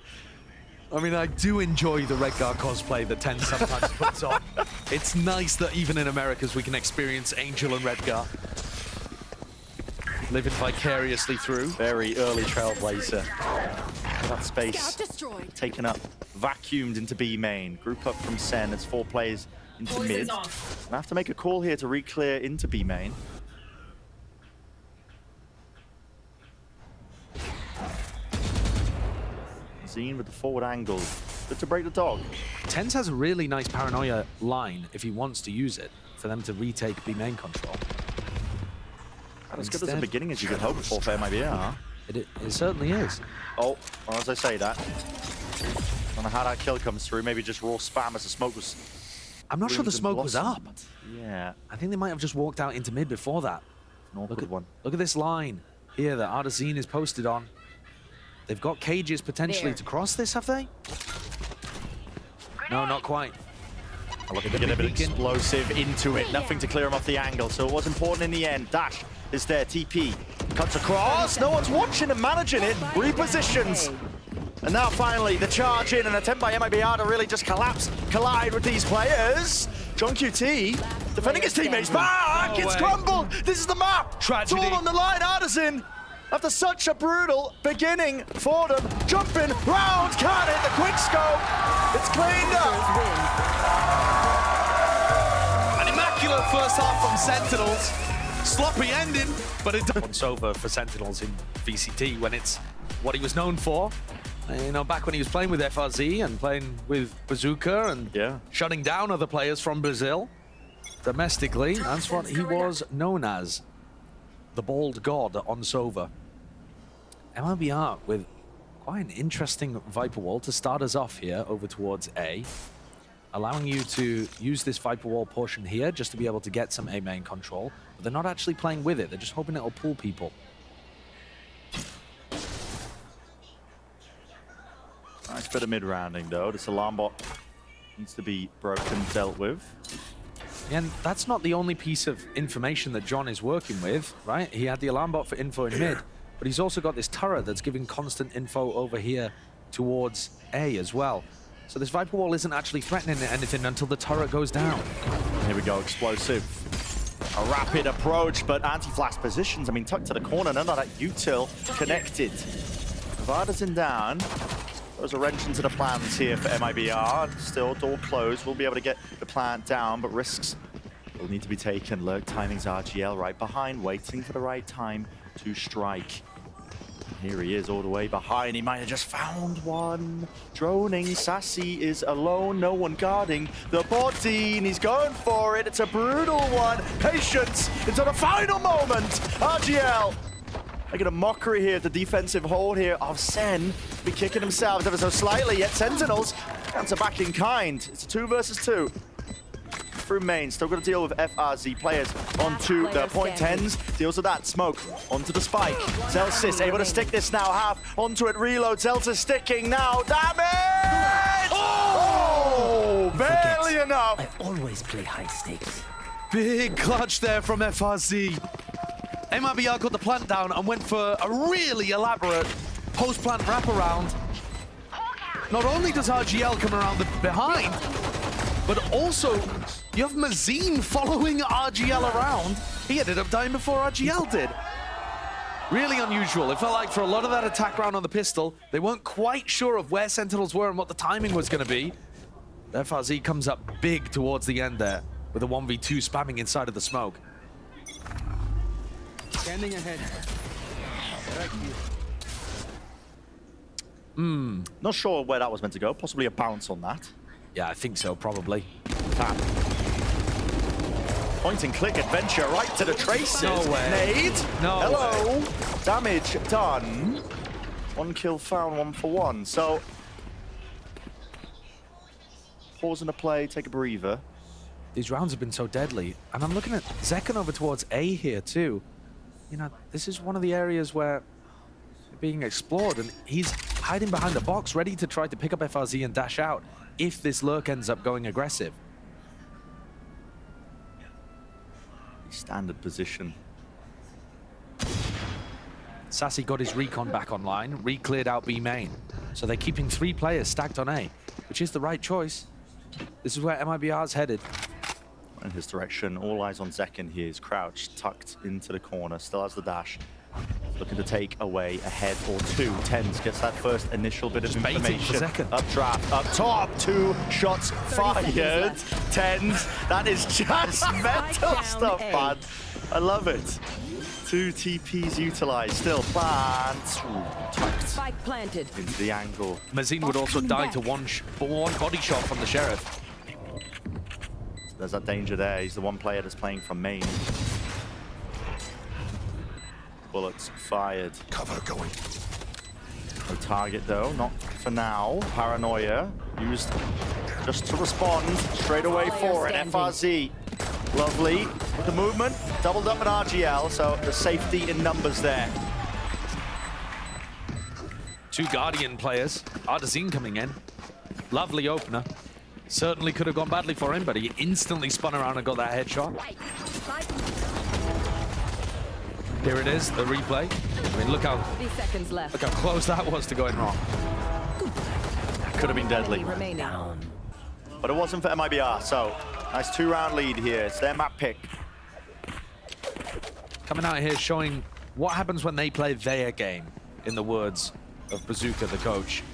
I mean, I do enjoy the Redgar cosplay that Ten sometimes puts on. It's nice that even in Americas we can experience Angel and Redgar living vicariously through. Very early trailblazer. That space taken up, vacuumed into B main. Group up from Sen. It's 4 players into mid. And I have to make a call here to re-clear into B main. Zine with the forward angle. Good to break the dog. Tens has a really nice paranoia line if he wants to use it for them to retake B main control. As good as the beginning as you could hope for MiBR. It certainly is. Oh, well, as I say that, I don't know how that kill comes through. Maybe just raw spam as the smoke was. I'm not sure the smoke was up. Yeah. I think they might have just walked out into mid before that. An awkward one. Look at this line here that Artazine is posted on. They've got cages potentially to cross this, have they? No, not quite. Looking to get a bit explosive into it. Nothing to clear him off the angle, so it was important in the end. Dash is there. TP cuts across. No one's watching and managing it. Repositions. And now finally the charge in, an attempt by MiBR to really just collide with these players. John QT defending his teammates back. It's crumbled. This is the map. Tragedy. It's all on the line. Artisan, after such a brutal beginning for them, jumping round, can't hit the quick scope. It's cleaned up. An immaculate first half from Sentinels. Sloppy ending, but it's over for Sentinels in VCT when it's what he was known for. You know, back when he was playing with FRZ and playing with Bazooka and shutting down other players from Brazil. Domestically, that's what he was known as. The bald god on Sova. MiBR with quite an interesting Viper Wall to start us off here over towards A. Allowing you to use this Viper Wall portion here just to be able to get some A main control. But they're not actually playing with it. They're just hoping it'll pull people. Nice bit of mid-rounding though. This alarm bot needs to be broken, dealt with. And that's not the only piece of information that John is working with, right? He had the alarm bot for info in mid, but he's also got this turret that's giving constant info over here towards A as well. So this Viper Wall isn't actually threatening anything until the turret goes down. Here we we go, explosive. A rapid approach, but anti-flash positions. I mean, tucked to the corner, none of that util connected. Vardasin down. Throws a wrench into the plans here for MiBR. Still, door closed. We'll be able to get the plant down, but risks will need to be taken. Lurk timing's RGL right behind, waiting for the right time to strike. Here he is all the way behind. He might have just found one. Droning. Sassy is alone. No one guarding the body. And he's going for it. It's a brutal one. Patience into the final moment. RGL making a mockery here. The defensive hold here of SEN. Be kicking themselves ever so slightly. Yet Sentinels answer back in kind. It's a 2 versus 2. Through main, still got to deal with FRZ players onto the point 10s. Deals with that smoke onto the spike. Zelsis able to stick this now. Half onto it. Reload. Zelsis sticking now. Damage! Oh! Barely enough. I always play high stakes. Big clutch there from FRZ. MiBR got the plant down and went for a really elaborate post-plant wraparound. Not only does RGL come around the behind, but also you have Mazine following RGL around. He ended up dying before RGL did. Really unusual. It felt like for a lot of that attack round on the pistol, they weren't quite sure of where Sentinels were and what the timing was going to be. FRZ comes up big towards the end there with a 1v2 spamming inside of the smoke. Standing ahead. Not sure where that was meant to go. Possibly a bounce on that. Yeah, I think so, probably. Tap. Point and click adventure right to the traces. No way. Nade. No Hello. way. Damage done. 1 kill found, 1 for 1. So, pause in the play, take a breather. These rounds have been so deadly. And I'm looking at Zekken over towards A here, too. You know, this is one of the areas where they're being explored, and he's hiding behind the box, ready to try to pick up FRZ and dash out if this lurk ends up going aggressive. Standard position. Sassy got his recon back online, re-cleared out B main. So they're keeping 3 players stacked on A, which is the right choice. This is where MiBR's headed. In his direction, all eyes on Zekken. He is crouched, tucked into the corner, still has the dash. Looking to take away a head or 2. Tens gets that first initial bit of information. Up draft, up top, 2 shots fired. Tens, that is just mental stuff, man. I love it. 2 TPs utilized, still plant. Tucked Spike planted. into the angle. Mazine would also die to one body shot from the Sheriff. There's that danger there. He's the one player that's playing from main. Bullets fired. Cover going. No target though, not for now. Paranoia used just to respond straight away for it. FRZ, lovely with the movement, doubled up at RGL, so the safety in numbers there. 2 Guardian players. Ardazine coming in. Lovely opener. Certainly could have gone badly for him, but he instantly spun around and got that headshot. Here it is, the replay. I mean, look how 30 seconds left. look how close that was to going wrong. Could have been deadly. Enemy remaining. But it wasn't for MiBR, so nice 2-round lead here. It's their map pick. Coming out here showing what happens when they play their game, in the words of Bazooka, the coach.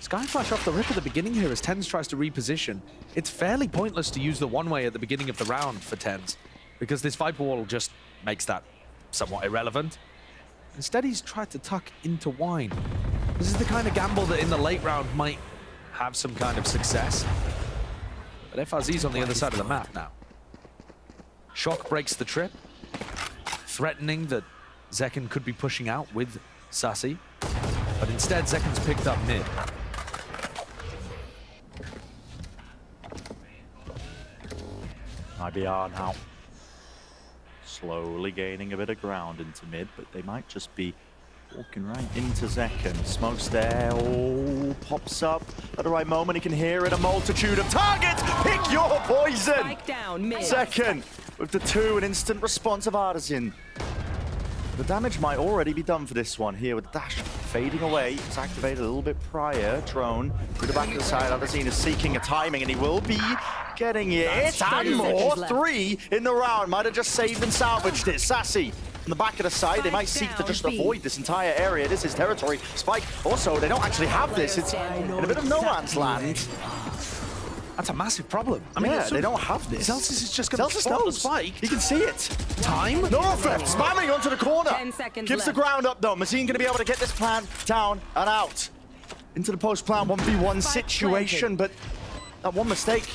Skyflash off the rip at the beginning here as Tens tries to reposition. It's fairly pointless to use the one-way at the beginning of the round for Tens, because this Viper Wall just makes that somewhat irrelevant. Instead, he's tried to tuck into Wine. This is the kind of gamble that in the late round might have some kind of success. But FRZ's on the other side of the map now. Shock breaks the trip, threatening that Zekken could be pushing out with Sassy. But instead, Zekken's picked up mid. MiBR now slowly gaining a bit of ground into mid, but they might just be walking right into Zekken. Smoke's there, oh, pops up at the right moment. He can hear it, a multitude of targets. Pick your poison. Spike down mid. Zekken with the 2, an instant response of Artisan. The damage might already be done for this one here with the dash fading away. It's activated a little bit prior. Drone through the back of the side. Adesina is seeking a timing, and he will be getting it. And more. 3 in the round. Might have just saved and salvaged it. Sassy on the back of the side. They might seek to just avoid this entire area. It is his territory. Spike also, they don't actually have this. It's in a bit of no man's land. That's a massive problem. I mean, yeah, they don't have this. Celsius is just going to spot the spike. He can see it. Time? Northlift spamming onto the corner. 10 seconds Gives the left. ground up though. Mazine going to be able to get this plan down and out. Into the post-plan 1v1 situation, but that one mistake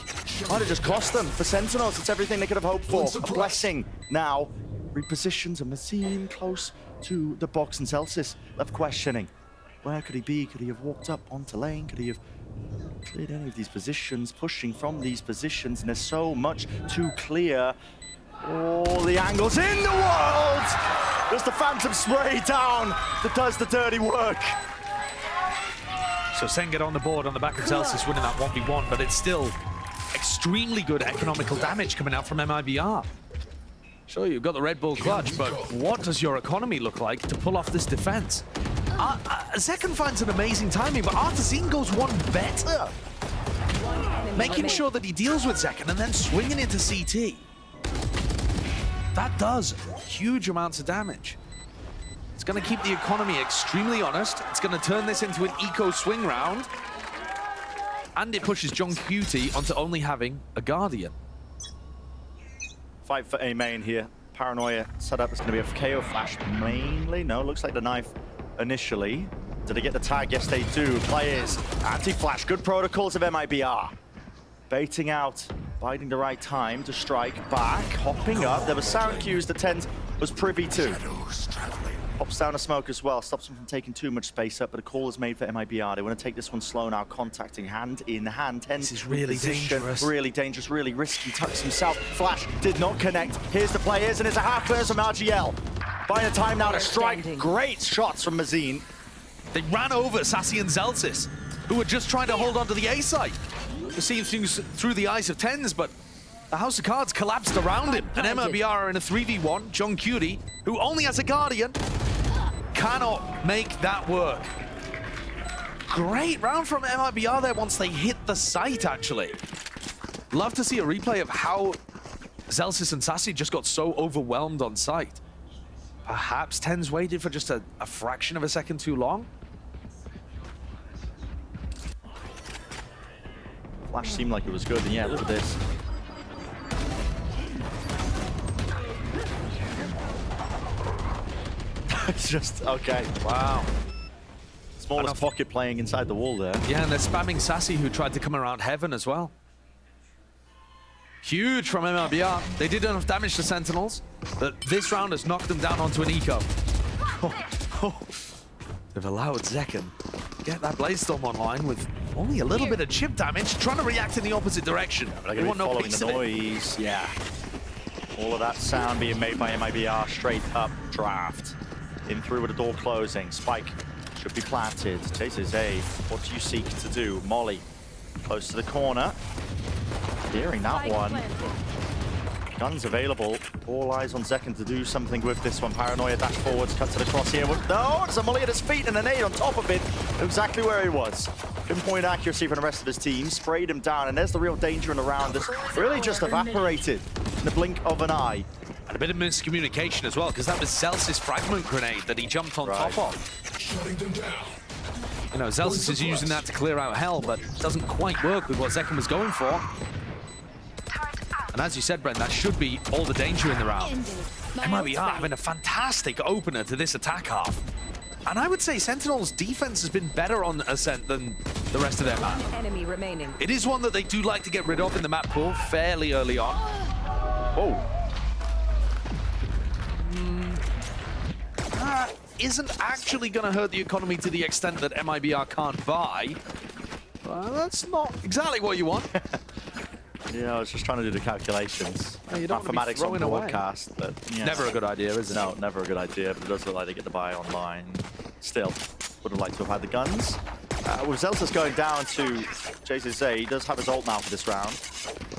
might have just cost them. For Sentinels, it's everything they could have hoped for. A blessing now. Repositions a Mazine close to the box, and Celsius left questioning. Where could he be? Could he have walked up onto lane? Could he have cleared any of these positions, pushing from these positions, and there's so much to clear. All the angles in the world! There's the Phantom spray down that does the dirty work. So Sen get on the board on the back of Celsius winning that 1v1, but it's still extremely good economical damage coming out from MiBR. Sure, you've got the Red Bull clutch, but what does your economy look like to pull off this defense? Zekken finds an amazing timing, but Artesine goes one better. Making sure that he deals with Zekken and then swinging into CT. That does huge amounts of damage. It's going to keep the economy extremely honest. It's going to turn this into an eco swing round. And it pushes John Cutie onto only having a Guardian. 5 for A main here. Paranoia set up. It's going to be a KO flash mainly. No, looks like the knife initially. Did they get the tag? Yes, they do. Players, anti-flash. Good protocols of MiBR. Baiting out, biding the right time to strike back. Hopping up. There were sound cues that TenZ was privy to. Pops down a smoke as well. Stops him from taking too much space up, but a call is made for MiBR. They want to take this one slow now, contacting hand in hand. TenZ This is really dangerous. Really dangerous, really risky. Tucks himself. Flash did not connect. Here's the players, and it's a half burst from RGL. Buying the time now to strike. Great shots from Mazine. They ran over Sassy and Zelsis, who were just trying to hold on to the A site. We're seeing things through the eyes of TenZ, but the House of Cards collapsed around him. And MiBR are in a 3v1. John Cutie, who only has a Guardian, cannot make that work. Great round from MiBR there once they hit the site, actually. Love to see a replay of how Zelsis and Sassy just got so overwhelmed on site. Perhaps TenZ waited for just a fraction of a second too long. Flash seemed like it was good, and yeah, look at this. It's just, okay, wow. Smallest pocket playing inside the wall there. Yeah, and they're spamming Sassy, who tried to come around Heaven as well. Huge from MiBR. They did enough damage to Sentinels, but this round has knocked them down onto an eco. They've allowed Zekken to get that Blaze Storm online with only a little bit of chip damage, trying to react in the opposite direction. They want no piece of noise. Yeah. All of that sound being made by MiBR, straight up draft. In through with the door closing. Spike should be planted. Chases A. What do you seek to do? Molly close to the corner. Hearing that one. Guns available. All eyes on Zekken to do something with this one. Paranoia dash forwards, cut to the cross here. No, there's a Molly at his feet and a nade on top of it. Exactly where he was. Pinpoint accuracy from the rest of his team. Sprayed him down, and there's the real danger in the round. That's really just evaporated in the blink of an eye. And a bit of miscommunication as well, because that was Zelsis' fragment grenade that he jumped on top of. Shutting them down. You know, Zelsis is using that to clear out hell, but it doesn't quite work with what Zekken was going for. And as you said, Brent, that should be all the danger in the round. MiBR having a fantastic opener to this attack half. And I would say Sentinel's defense has been better on Ascent than the rest of their map. Enemy remaining. It is one that they do like to get rid of in the map pool fairly early on. Oh. That isn't actually going to hurt the economy to the extent that MiBR can't buy. That's not exactly what you want. Yeah, I was just trying to do the calculations. No, you don't Mathematics on away. broadcast, but yeah. Never a good idea, is it? No, never a good idea, but it does look like they get the buy online. Still, would have liked to have had the guns. With Zelsis going down to JCZ, he does have his ult now for this round.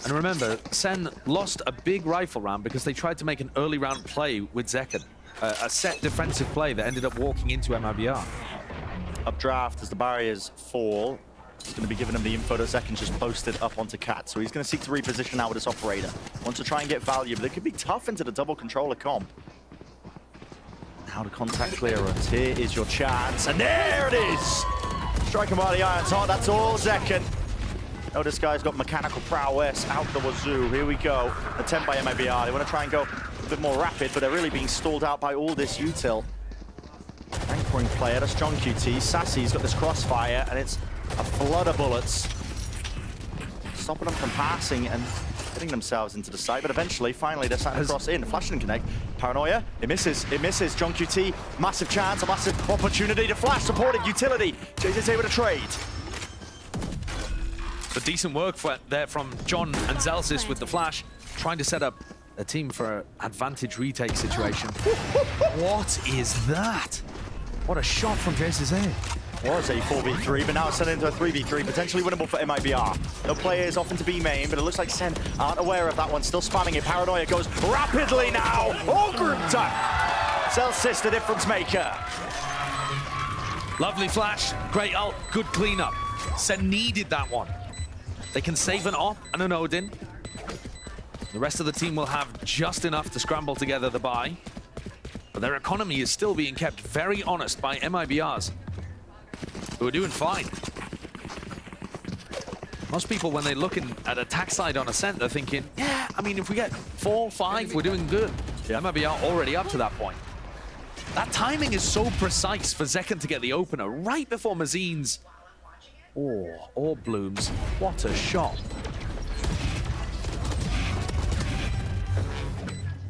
And remember, Sen lost a big rifle round because they tried to make an early round play with Zekken. a set defensive play that ended up walking into MiBR. Updraft as the barriers fall. He's going to be giving him the info that Zeken's just posted up onto Cat. So he's going to seek to reposition now with this operator. Wants to try and get value, but it could be tough into the double controller comp. Now the contact clearance. Here is your chance. And there it is! Striking by the Iron's Heart. That's all Zeken. Oh, this guy's got mechanical prowess out the wazoo. Here we go. Attempt by MiBR. They want to try and go a bit more rapid, but they're really being stalled out by all this util. Anchoring player, that's John QT. Sassy's got this crossfire, and it's a flood of bullets. Stopping them from passing and getting themselves into the site, but eventually, finally, they're starting to cross in. Flash and connect. Paranoia, it misses, it misses. John QT, massive chance, a massive opportunity to flash, supported utility. JJ's able to trade. But decent work there from John and Zelsis with the flash, trying to set up a team for an advantage retake situation. What is that? What a shot from JZA. Was a 4v3, but now it's turned into a 3v3, potentially winnable for MiBR. No players off into B main, but it looks like Sen aren't aware of that one, still spamming it. Paranoia goes rapidly now, all grouped up. Zelsis, the difference maker. Lovely flash, great ult, good cleanup. Sen needed that one. They can save an op and an Odin. The rest of the team will have just enough to scramble together the buy. But their economy is still being kept very honest by MiBR's, who are doing fine. Most people, when they're looking at attack side on Ascent, they're thinking, yeah, I mean, if we get 4, 5, we're doing good. Yeah. MiBR already up to that point. That timing is so precise for Zeken to get the opener right before Mazine's orb blooms. What a shot.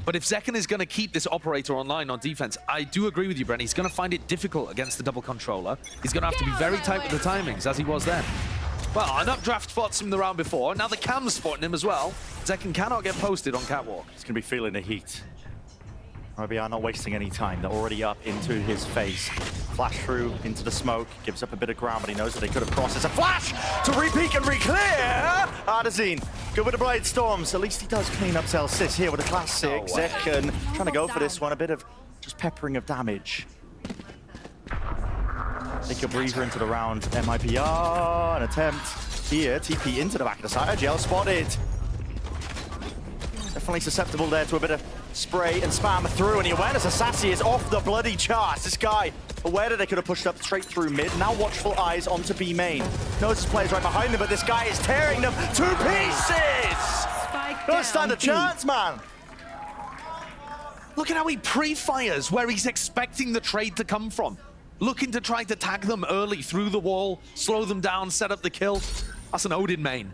But if Zeken is going to keep this operator online on defense, I do agree with you, Brent. He's going to find it difficult against the double controller. He's going to have to be very tight with the timings, as he was then. Well, an updraft spots him the round before. Now the cam's spotting him as well. Zeken cannot get posted on catwalk. He's going to be feeling the heat. MiBR not wasting any time. They're already up into his face. Flash through into the smoke. Gives up a bit of ground, but he knows that they could have crossed. It's a flash to re-peek and re-clear. Ardazine, good with the Blade Storms. At least he does clean up Zelsis here with a classic. Zeken trying to go for this one. A bit of just peppering of damage. Take your breather into the round. MiBR, an attempt here. TP into the back of the side. GL spotted. Definitely susceptible there to a bit of spray and spam through, and the awareness of Sassy is off the bloody charts. This guy aware that they could have pushed up straight through mid. Now watchful eyes onto B main. Knows his players right behind him, but this guy is tearing them to pieces! Don't stand a chance, man! Look at how he pre-fires where he's expecting the trade to come from. Looking to try to tag them early through the wall, slow them down, set up the kill. That's an Odin main.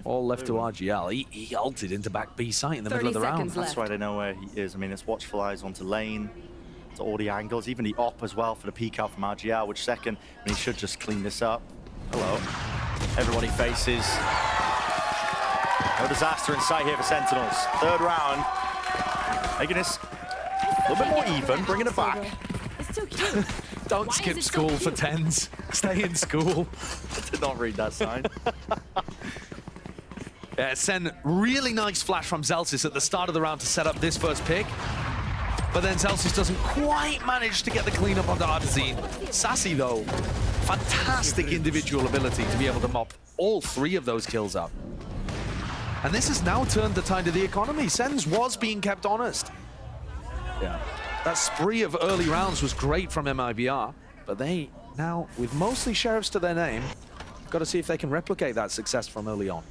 All left to RGL. He ulted into back B site in the middle of the round. That's why they know where he is. I mean, it's watchful eyes onto lane, to all the angles, even the op as well for the peek out from RGL, which Zeken, he should just clean this up. Hello. Everybody faces. No disaster in sight here for Sentinels. Third round. Making this a little bit more even, bringing it back. It's so cute. Don't skip school for tens. Stay in school. I did not read that sign. Yeah, Sen, really nice flash from Zelsis at the start of the round to set up this first pick. But then Zelsis doesn't quite manage to get the cleanup onto Ardazine. Sassy, though, fantastic individual ability to be able to mop all 3 of those kills up. And this has now turned the tide of the economy. Sens was being kept honest. Yeah, that spree of early rounds was great from MiBR, but they now, with mostly sheriffs to their name, got to see if they can replicate that success from early on.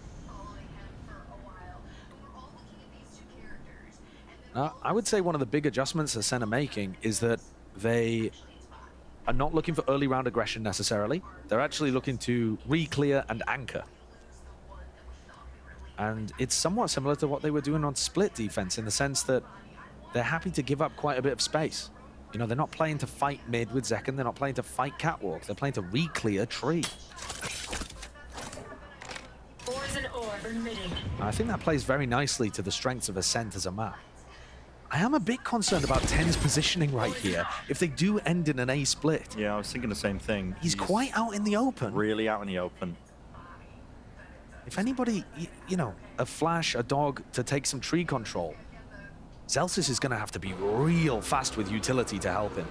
I would say one of the big adjustments that Sen are making is that they are not looking for early round aggression necessarily. They're actually looking to re-clear and anchor. And it's somewhat similar to what they were doing on split defense in the sense that they're happy to give up quite a bit of space. You know, they're not playing to fight mid with Zeken, they're not playing to fight catwalk, they're playing to re-clear tree. I think that plays very nicely to the strengths of Ascent as a map. I am a bit concerned about Ten's positioning right here if they do end in an A split. Yeah, I was thinking the same thing. He's quite out in the open. Really out in the open. If anybody, you know, a flash, a dog to take some tree control, Zelsis is going to have to be real fast with utility to help him.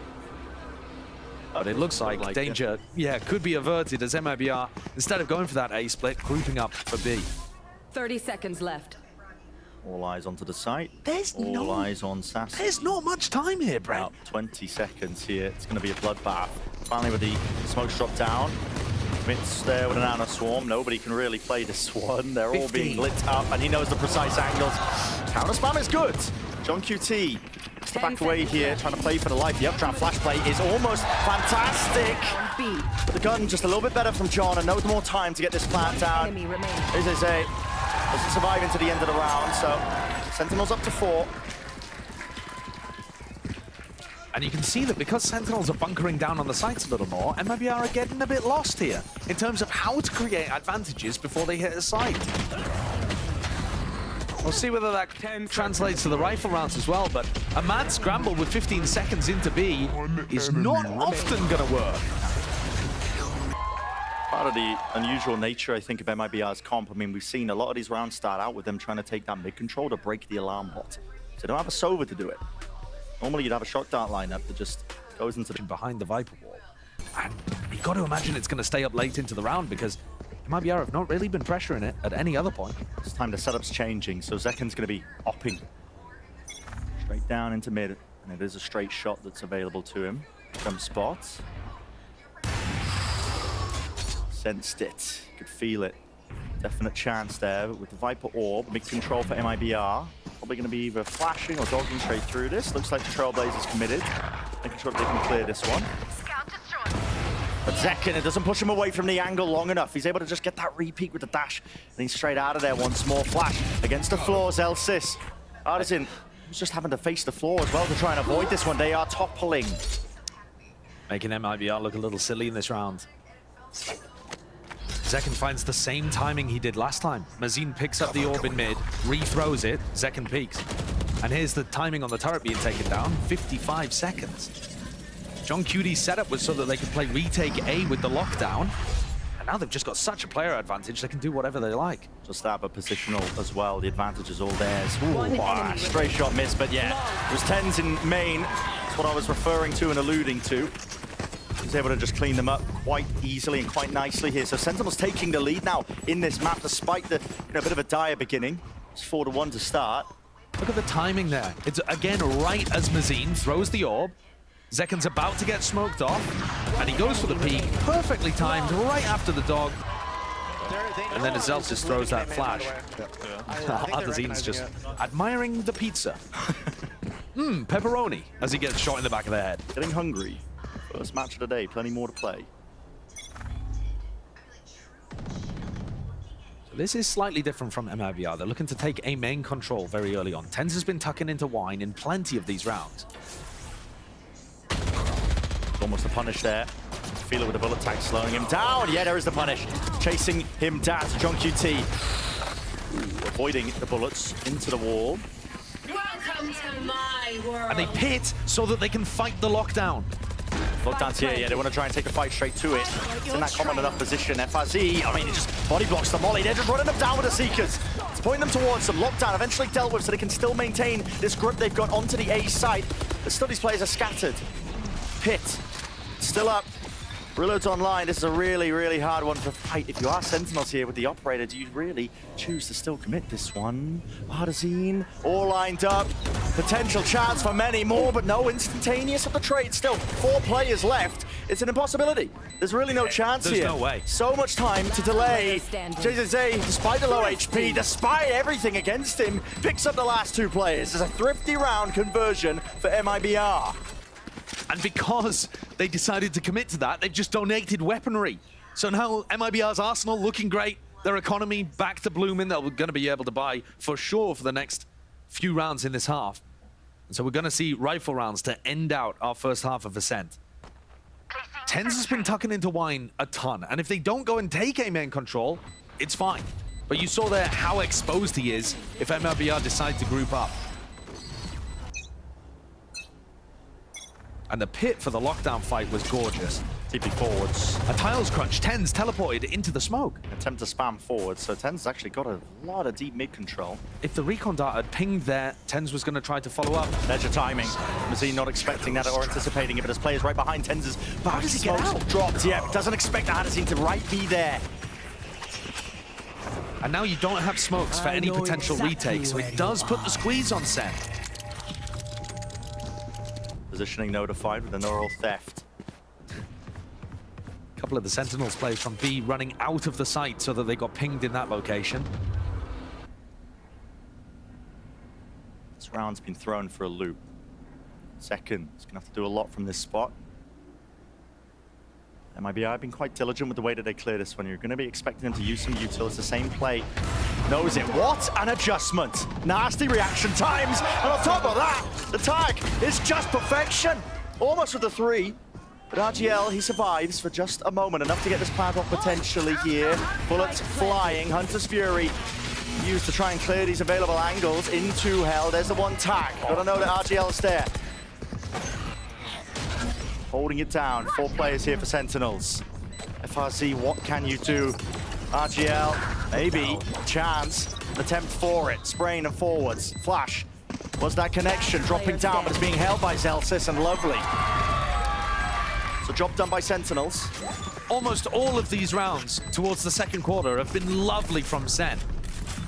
But it looks like danger, could be averted as MiBR, instead of going for that A split, grouping up for B. 30 seconds left. All eyes onto the site. There's All eyes on Sassy. There's not much time here, Brent. About 20 seconds here. It's going to be a bloodbath. Finally, with the smokes drop down. Commits there with an Ana Swarm. Nobody can really play this one. They're all being lit up, and he knows the precise angles. Counter spam is good. John QT has to back away here, trying to play for the life. The updraft flash play is almost fantastic. But the gun just a little bit better from John, and no more time to get this plant down. As I say, doesn't survive into the end of the round, so Sentinels up to 4. And you can see that because Sentinels are bunkering down on the sites a little more, MiBR are getting a bit lost here in terms of how to create advantages before they hit a site. We'll see whether that translates to the rifle rounds as well, but a mad scramble with 15 seconds into B is not often going to work. Part of the unusual nature, I think, of MiBR's comp. I mean, we've seen a lot of these rounds start out with them trying to take that mid-control to break the alarm bot. So they don't have a Sova to do it. Normally, you'd have a shock dart lineup that just goes into behind the Viper wall. And you've got to imagine it's going to stay up late into the round because MiBR have not really been pressuring it at any other point. This time the setup's changing, so Zeken's going to be opping straight down into mid, and it is a straight shot that's available to him from spots. Sensed it, could feel it. Definite chance there, but with the Viper Orb, mid-control for MiBR. Probably going to be either flashing or dogging straight through this. Looks like the Trailblazers committed. Making sure that they can clear this one. But Zeken, it doesn't push him away from the angle long enough. He's able to just get that repeat with the dash. And he's straight out of there once more. Flash against the floor, Zelsis. Artisan was just having to face the floor as well to try and avoid this one. They are toppling. Making MiBR look a little silly in this round. Zeken finds the same timing he did last time. Mazin picks up the orb in mid, rethrows it, Zeken peeks. And here's the timing on the turret being taken down, 55 seconds. John QT's setup was so that they could play retake A with the lockdown. And now they've just got such a player advantage, they can do whatever they like. Just that, but positional as well. The advantage is all theirs. Ooh, straight shot miss, but yeah. It was 10s in main. That's what I was referring to and alluding to. He's able to just clean them up quite easily and quite nicely here. So Sentinel's taking the lead now in this map, despite the bit of a dire beginning. It's 4-1 to start. Look at the timing there. It's again right as Mazin throws the orb. Zeken's about to get smoked off, and he goes for the peek, perfectly timed, right after the dog. And then as Zelsis throws that flash, Artazin's just admiring the pizza. Pepperoni, as he gets shot in the back of the head. Getting hungry. First match of the day, plenty more to play. So this is slightly different from MiBR. They're looking to take a main control very early on. TenZ has been tucking into Wine in plenty of these rounds. Almost a punish there. Feel it with the bullet tag slowing him down. Yeah, there is the punish. Chasing him down to John QT. Avoiding the bullets into the wall. Welcome to my world. And they pit so that they can fight the lockdown. Lockdown's here, yeah, they want to try and take a fight straight to it. It's in that common enough position. FRZ, I mean, it just body blocks the molly. They're just running them down with the Seekers. It's pointing them towards them. Lockdown eventually dealt with so they can still maintain this grip they've got onto the A side. But still these players are scattered. Pit, still up. Reload's online. This is a really, really hard one to fight. If you are Sentinels here with the operator, do you really choose to still commit this one? Artazine, all lined up. Potential chance for many more, but no instantaneous of the trade. Still, 4 players left. It's an impossibility. There's really no chance here. There's no way. So much time to delay. JZZ, despite the low HP, despite everything against him, picks up the last 2 players. It's a thrifty round conversion for MiBR. And because they decided to commit to that, they've just donated weaponry. So now MiBR's arsenal looking great. Their economy back to blooming. They're going to be able to buy for sure for the next few rounds in this half. And so we're going to see rifle rounds to end out our first half of Ascent. TenZ has been tucking into Wine a ton. And if they don't go and take a main control, it's fine. But you saw there how exposed he is if MiBR decide to group up. And the pit for the lockdown fight was gorgeous. TP forwards. A tiles crunch. TenZ teleported into the smoke. Attempt to spam forward, so TenZ actually got a lot of deep mid control. If the recon dart had pinged there, TenZ was going to try to follow up. There's your timing. Was he not expecting that or anticipating it? But his players right behind TenZ's back. does he get Smokes out? dropped. Yeah, doesn't expect Addison to right be there. And now you don't have smokes for any potential retake, so it does put the squeeze on SEN. Positioning notified with a neural theft. A couple of the Sentinels players from B running out of the site so that they got pinged in that location. This round's been thrown for a loop. Second, he's gonna have to do a lot from this spot. MiBR have been quite diligent with the way that they clear this one. You're going to be expecting them to use some util. It's the same play. Knows it. What an adjustment. Nasty reaction times. And on top of that, the tag is just perfection. Almost with the 3. But RGL, he survives for just a moment. Enough to get this plant off potentially here. Bullets flying. Hunter's Fury used to try and clear these available angles into hell. There's the one tag. Gotta know that RGL's there. Holding it down. 4 players here for Sentinels. FRZ, what can you do? RGL, maybe. Chance. Attempt for it. Spraying and forwards. Flash. Was that connection? Dropping down, but it's being held by Zelsis and Lovely. So job done by Sentinels. Almost all of these rounds towards the second quarter have been lovely from SEN.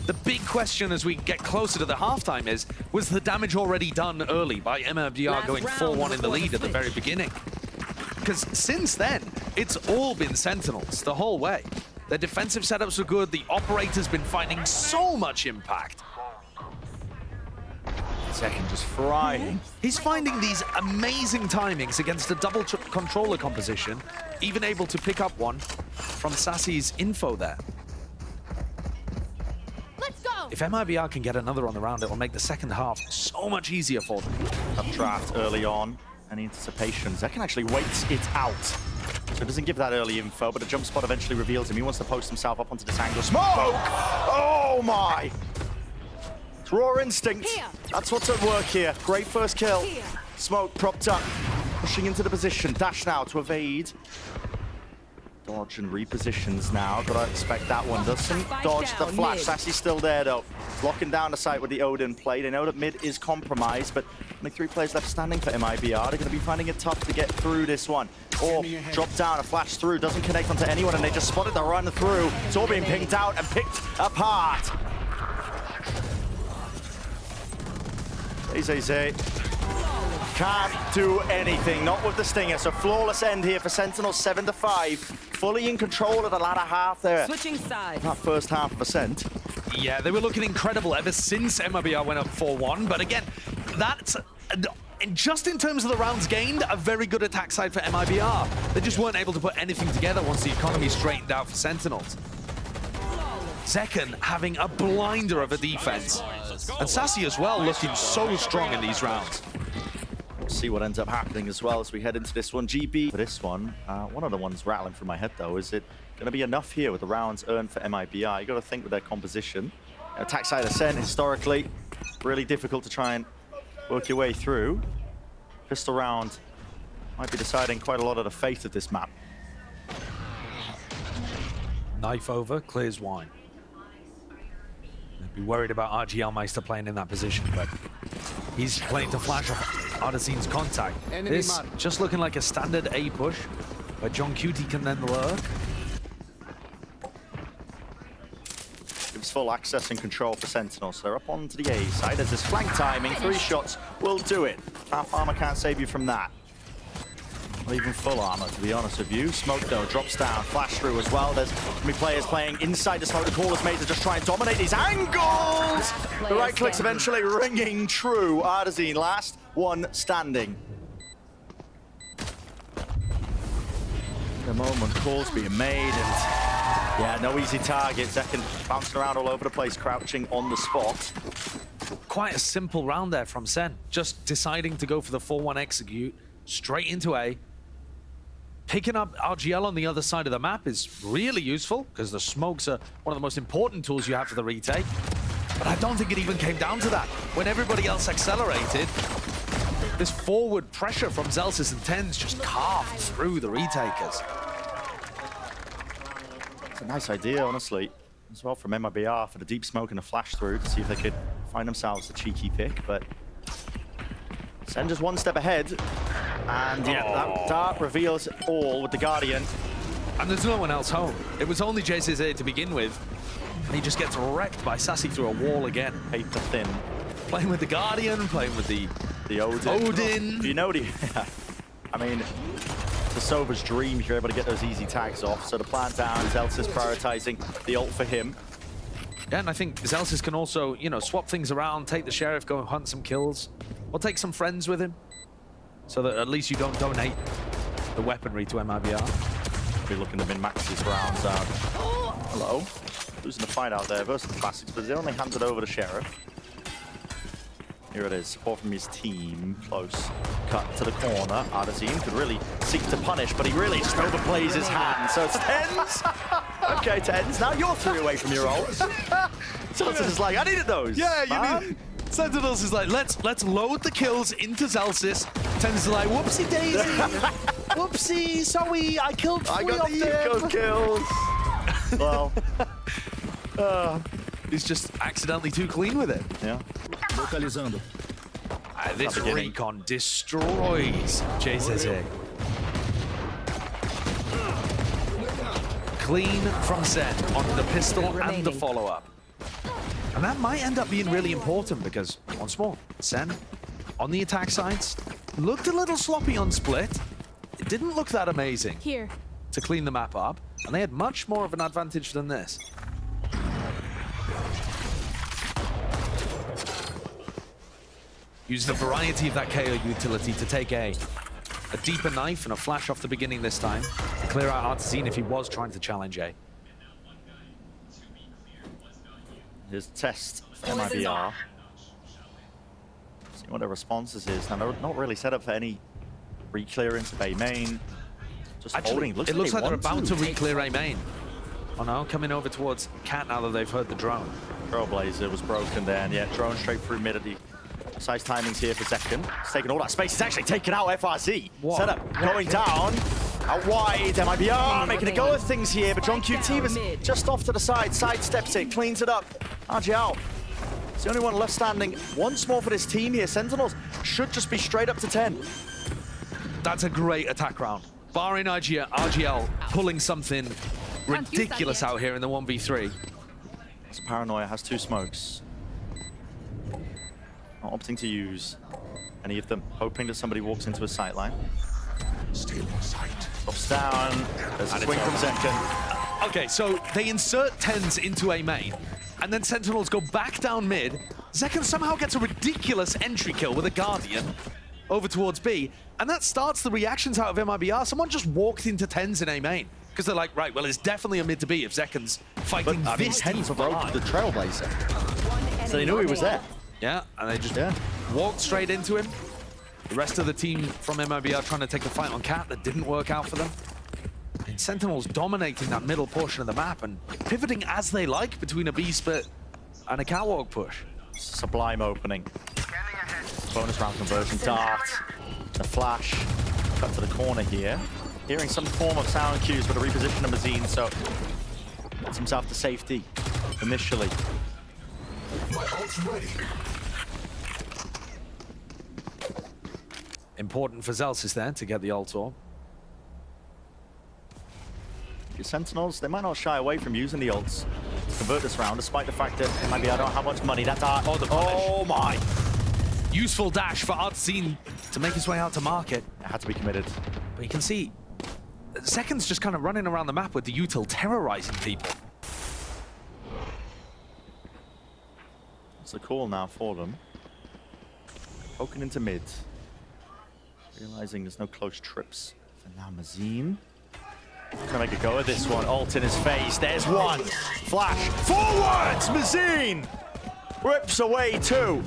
The big question as we get closer to the halftime is, was the damage already done early by MiBR going 4-1 in the lead at the very beginning? Because since then, it's all been Sentinels the whole way. Their defensive setups were good, the operator's been finding so much impact. Second just frying. He's finding these amazing timings against a double controller composition, even able to pick up one from Sassy's info there. If MiBR can get another on the round, it will make the second half so much easier for them. Updraft early on. Any anticipation? Zekken actually waits it out. So it doesn't give that early info, but a jump spot eventually reveals him. He wants to post himself up onto this angle. Smoke! Oh my! It's raw instinct. That's what's at work here. Great first kill. Smoke propped up. Pushing into the position. Dash now to evade. Dodge and repositions now. Gotta expect that one. Doesn't dodge the flash. Sassy's still there though. It's locking down the site with the Odin play. They know that mid is compromised, but only 3 players left standing for MiBR. They're gonna be finding it tough to get through this one. Or drop down, a flash through, doesn't connect onto anyone, and they just spotted the run through. It's all being pinged out and picked apart. Zay. Can't do anything, not with the Stinger. So flawless end here for Sentinels, 7-5. Fully in control of the latter half there. Switching sides. That first half of Ascent. Yeah, they were looking incredible ever since MiBR went up 4-1. But again, that's just in terms of the rounds gained, a very good attack side for MiBR. They just weren't able to put anything together once the economy straightened out for Sentinels. Zekken having a blinder of a defense. And Sassy as well, looking so strong in these rounds. We'll see what ends up happening as well as we head into this one. GB for this one. One of the ones rattling through my head though, is it going to be enough here with the rounds earned for MiBR? You got to think with their composition. Attack side of SEN historically really difficult to try and work your way through. Pistol round might be deciding quite a lot of the fate of this map. Knife over, clears wine. I'd be worried about RGL Meister playing in that position, but he's playing to flash off Odyssey's contact. This just looking like a standard A push, where John Cutie can then lurk. Gives full access and control for Sentinels. So they're up onto the A side. There's this flank timing. 3 shots will do it. Half armor can't save you from that. Not even full armor, to be honest with you. Smoke, though, drops down. Flash through as well. There's going to be players playing inside the smoke. The call is made to just try and dominate these angles. The right clicks eventually ringing true. Artazine, last one standing. In a moment, calls being made, and yeah, no easy target. Zekken bouncing around all over the place, crouching on the spot. Quite a simple round there from SEN. Just deciding to go for the 4-1 execute, straight into A. Picking up RGL on the other side of the map is really useful, because the smokes are one of the most important tools you have for the retake. But I don't think it even came down to that. When everybody else accelerated, this forward pressure from Zelsis and TenZ just carved through the retakers. It's a nice idea, honestly, as well from MiBR for the deep smoke and the flash through to see if they could find themselves a cheeky pick, but SEN just one step ahead. And yeah, that dart reveals it all with the Guardian. And there's no one else home. It was only JCZ to begin with. And he just gets wrecked by Sassy through a wall again. Paper thin. Playing with the Guardian, playing with the Odin. You know, I mean, it's a Sova's dream if you're able to get those easy tags off. So the plant down, Zelsis prioritizing the ult for him. Yeah, and I think Zelsis can also, you know, swap things around, take the Sheriff, go and hunt some kills, or take some friends with him, so that at least you don't donate the weaponry to MiBR. Be looking to min-max these rounds out. Hello. Losing the fight out there versus the Classics, but they only handed over to Sheriff. Here it is, support from his team. Close cut to the corner. Artazine could really seek to punish, but he really just overplays his hand. So it's TenZ. Okay, TenZ, now you're 3 away from your ult. Zelsis is like, I needed those. Yeah, man. you need. Sentinels is like, let's load the kills into Zelsis. TenZ is like, whoopsie daisy. Whoopsie, sorry, I killed 3 I got of the them. eco kills. Well, he's just accidentally too clean with it. yeah. Localizando. This recon destroys JZZ. Clean from SEN on the pistol and the follow-up. And that might end up being really important because, once more, SEN on the attack sides looked a little sloppy on split. It didn't look that amazing Here. to clean the map up, and they had much more of an advantage than this. Using a variety of that KO utility to take a deeper knife and a flash off the beginning this time to clear out Artazine if he was trying to challenge A. His test for MiBR. See what their responses is. Now, they're not really set up for any re-clearance of A main. Just Actually, holding. it looks like they're about to re-clear A main. Oh no, coming over towards Cat now that they've heard the drone. Trailblazer was broken there, and yeah, drone straight through mid at the precise timings here for second. It's taking all that space. It's actually taken out FRZ. What? Setup going down. Out wide, MiBR making a go of things here, but John QT was just off to the side, sidesteps it, cleans it up. RG out. It's the only one left standing once more for this team here. Sentinels should just be straight up to 10. That's a great attack round. Barring RGL pulling something ridiculous out here in the 1v3. So Paranoia has 2 smokes. Not opting to use any of them, hoping that somebody walks into a sight line. Still in sight. Drops down. There's a swing from second. Okay, so they insert TenZ into A main, and then Sentinels go back down mid. Zekken somehow gets a ridiculous entry kill with a Guardian over towards B, and that starts the reactions out of MiBR. Someone just walked into TenZ in A main, because they're like, right, well, it's definitely a mid to B if Zekken's fighting this deep TenZ broke the Trailblazer. So they knew he was there. Yeah, and they just walked straight into him. The rest of the team from MiBR trying to take the fight on Cat that didn't work out for them. And Sentinels dominating that middle portion of the map and pivoting as they like between a B split and a catwalk push. Sublime opening. Bonus round conversion, dart, a flash, cut to the corner here. Hearing some form of sound cues for the reposition of Mazine, so gets himself to safety initially. My ult's ready. Important for Zelsis there to get the ult orb. The Sentinels, they might not shy away from using the ults to convert this round, despite the fact that maybe I don't have much money. That dart, oh my! Useful dash for Artazine to make his way out to market. It had to be committed. But you can see, Zekken's just kind of running around the map with the util, terrorizing people. It's a call now for them. Poking into mid. Realizing there's no close trips for now. Mazine gonna make a go of this one. Ult in his face. There's one. Flash forwards. Mazine rips away 2.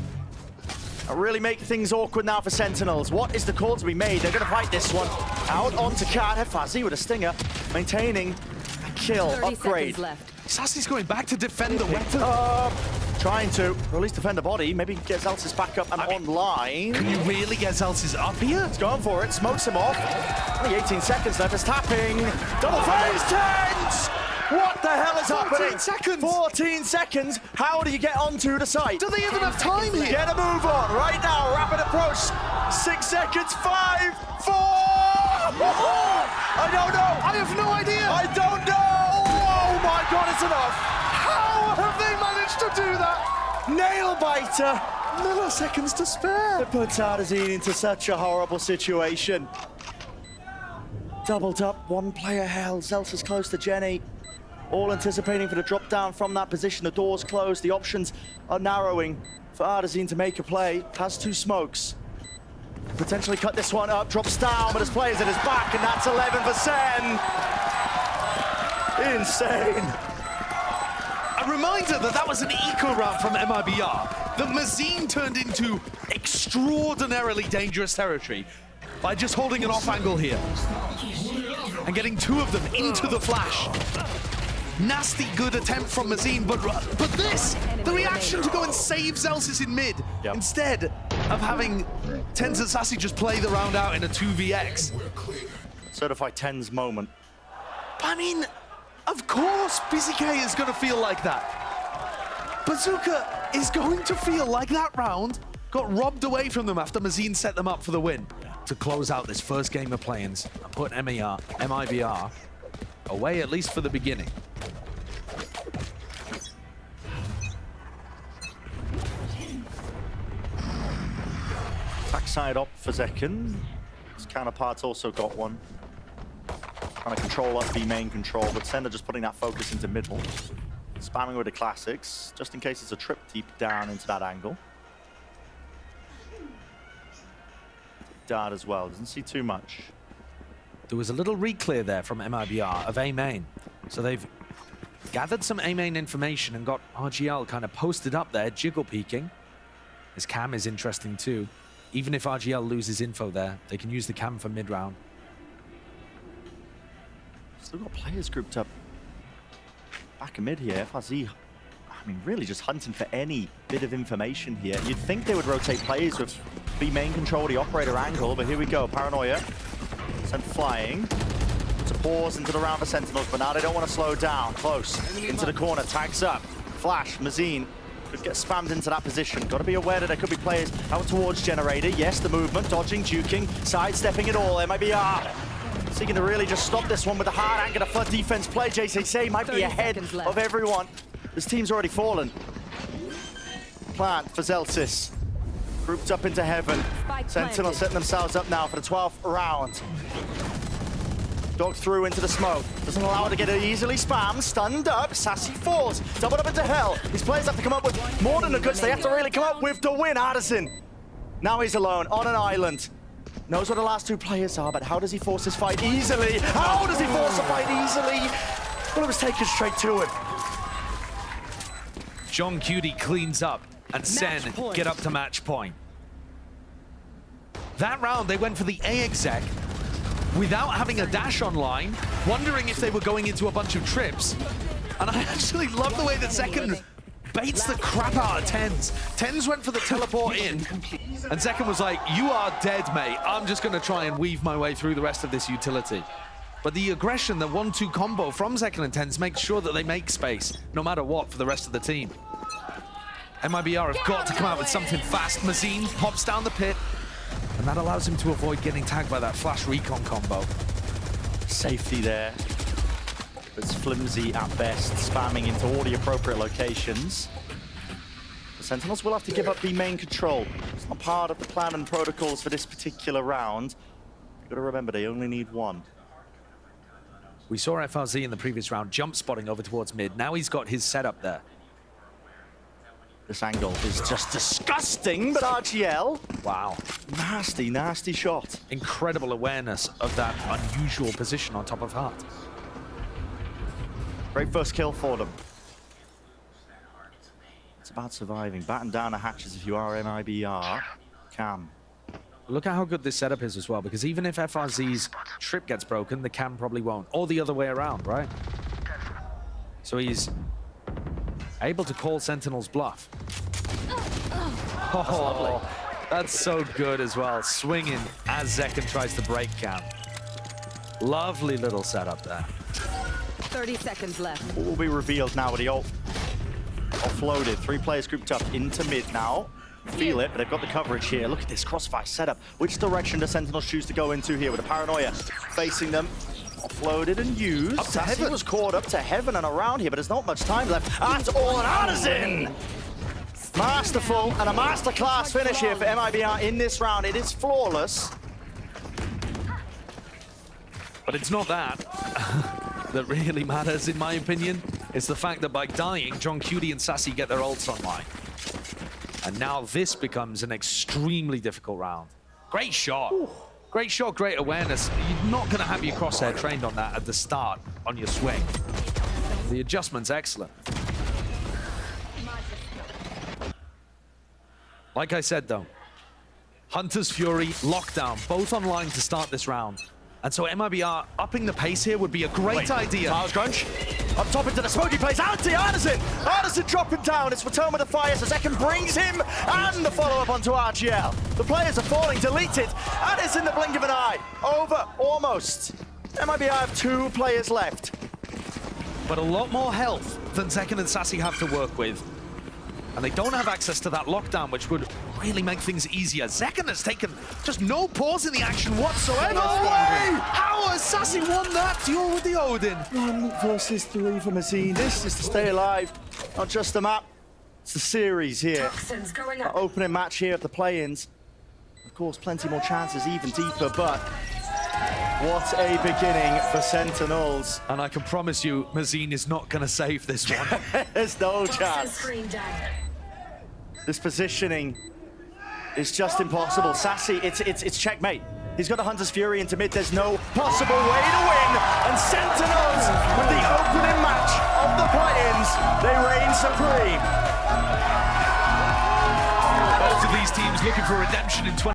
Really make things awkward now for Sentinels. What is the call to be made? They're gonna fight this one. Out onto Cat. Fazi with a stinger, maintaining a kill 30 upgrade. seconds left. Sassy's going back to defend the weapon. Trying to, or at least defend the body. Maybe get Zelsis back up and online. Can you really get Zelsis up here? He's going for it, smokes him off. Only 18 seconds left, it's tapping. Double phase, TenZ! What the hell is 14 happening? seconds. 14 seconds. How do you get onto the site? Do they even have time here? Get a move on right now. Rapid approach. 6 seconds. 5, 4. I don't know. I have no idea. I don't know. Oh my God, it's enough. How have they managed to do that? Nail biter. Milliseconds to spare. It puts Artazine into such a horrible situation. Doubled up, one player held. Zelsis close to Jenny. All anticipating for the drop down from that position. The door's closed. The options are narrowing for Artazine to make a play. Has 2 smokes. Potentially cut this one up. Drops down, but his player's at his back, and that's 11 for SEN. Insane. A reminder that was an eco route from MiBR that Mazine turned into extraordinarily dangerous territory by just holding an off angle here and getting 2 of them into the flash. Nasty good attempt from Mazine, but this, the reaction to go and save Zelsis in mid, instead of having TenZ and Sassy just play the round out in a 2vx. Certified TenZ moment. I mean, of course BZK is going to feel like that. Bazooka is going to feel like that round got robbed away from them after Mazine set them up for the win. To close out this first game of play-ins and put MiBR away, at least for the beginning. Backside up for Zekken. His counterpart's also got one. Trying to control up B main control, but SEN are just putting that focus into middle. Spamming with the classics, just in case it's a trip deep down into that angle. Dart as well, doesn't see too much. There was a little re-clear there from MiBR of A main. So they've gathered some A main information and got RGL kind of posted up there, jiggle peeking. His cam is interesting too. Even if RGL loses info there, they can use the cam for mid-round. Still got players grouped up back in mid here. FRZ, I mean, really just hunting for any bit of information here. You'd think they would rotate players with B main control, the operator angle, but here we go. Paranoia sent flying. To pause into the round for Sentinels, but now they don't want to slow down. Close into the corner, tags up. Flash, Mazine could get spammed into that position. Got to be aware that there could be players out towards Generator. Yes, the movement, dodging, juking, sidestepping it all. MiBR seeking to really just stop this one with a hard angle. The flood defense play. JCC might be ahead of everyone. This team's already fallen. Plant for Zelsis. Grouped up into heaven. Sentinel setting themselves up now for the 12th round. Dog through into the smoke. Doesn't allow it to get it easily spammed. Stunned up. Sassy falls. Doubled up into hell. These players have to come up with more than the goods. They have to really come up with the win. Artisan. Now he's alone on an island. Knows where the last 2 players are, but how does he force this fight easily? How does he force the fight easily? Well, it was taken straight to him. John Cutie cleans up and SEN get up to match point. That round, they went for the A exec without having a dash online, wondering if they were going into a bunch of trips. And I actually love the way that Zekken baits the crap out of TenZ. TenZ went for the teleport in, and Zekken was like, you are dead, mate. I'm just going to try and weave my way through the rest of this utility. But the aggression, the 1-2 combo from Zekken and TenZ makes sure that they make space, no matter what, for the rest of the team. MiBR have got to come out with something fast. Mazine pops down the pit, and that allows him to avoid getting tagged by that flash recon combo. Safety there. It's flimsy at best, spamming into all the appropriate locations. The Sentinels will have to give up the main control. It's not part of the plan and protocols for this particular round. You've got to remember, they only need 1. We saw FRZ in the previous round jump spotting over towards mid. Now he's got his setup there. This angle is just disgusting, but RGL, wow. Nasty, nasty shot. Incredible awareness of that unusual position on top of Hart. Great first kill for them. It's about surviving. Batten down the hatches if you are MiBR. Cam. Look at how good this setup is as well, because even if FRZ's trip gets broken, the cam probably won't. Or the other way around, right? So he's Able to call Sentinel's bluff. Oh, that's so good as well. Swinging as Zekken tries to break camp. Lovely little setup there. 30 seconds left. What will be revealed now with the ult? Offloaded. 3 players grouped up into mid now. Feel it, but they've got the coverage here. Look at this crossfire setup. Which direction does Sentinels choose to go into here with a paranoia facing them? Offloaded and used. Up to heaven. Was caught up to heaven and around here, but there's not much time left. That's all an artisan! Masterful and a masterclass finish here for MiBR in this round. It is flawless. But it's not that that really matters, in my opinion. It's the fact that by dying, John Cutie and Sassy get their ults online. And now this becomes an extremely difficult round. Great shot. Ooh. Great shot, great awareness. You're not going to have your crosshair trained on that at the start on your swing. The adjustment's excellent. Like I said, though, Hunter's Fury, Lockdown, both online to start this round. And so MiBR upping the pace here would be a great idea. Miles Crunch. Up top into the smoky place. Artisan! Artisan dropping down. It's Return with the Fire. So Zekken brings him and the follow-up onto RGL. The players are falling. Deleted. And it's in the blink of an eye. Over. Almost. MiBR have 2 players left. But a lot more health than Zekken and Sassy have to work with. And they don't have access to that lockdown, which would really make things easier. Zekken has taken just no pause in the action whatsoever. No way! How has Sassy won that duel with the Odin? 1 versus 3 for Mazine. This is to stay alive. Not just the map. It's the series here. Toxins going up. Opening match here at the play-ins. Of course, plenty more chances, even deeper, but what a beginning for Sentinels. And I can promise you, Mazine is not going to save this one. There's no Toxin chance. screen down. This positioning is just impossible. Sassy, it's checkmate. He's got the Hunter's Fury into mid. There's no possible way to win. And Sentinels, with the opening match of the play-ins, they reign supreme. Both of these teams looking for redemption in 20.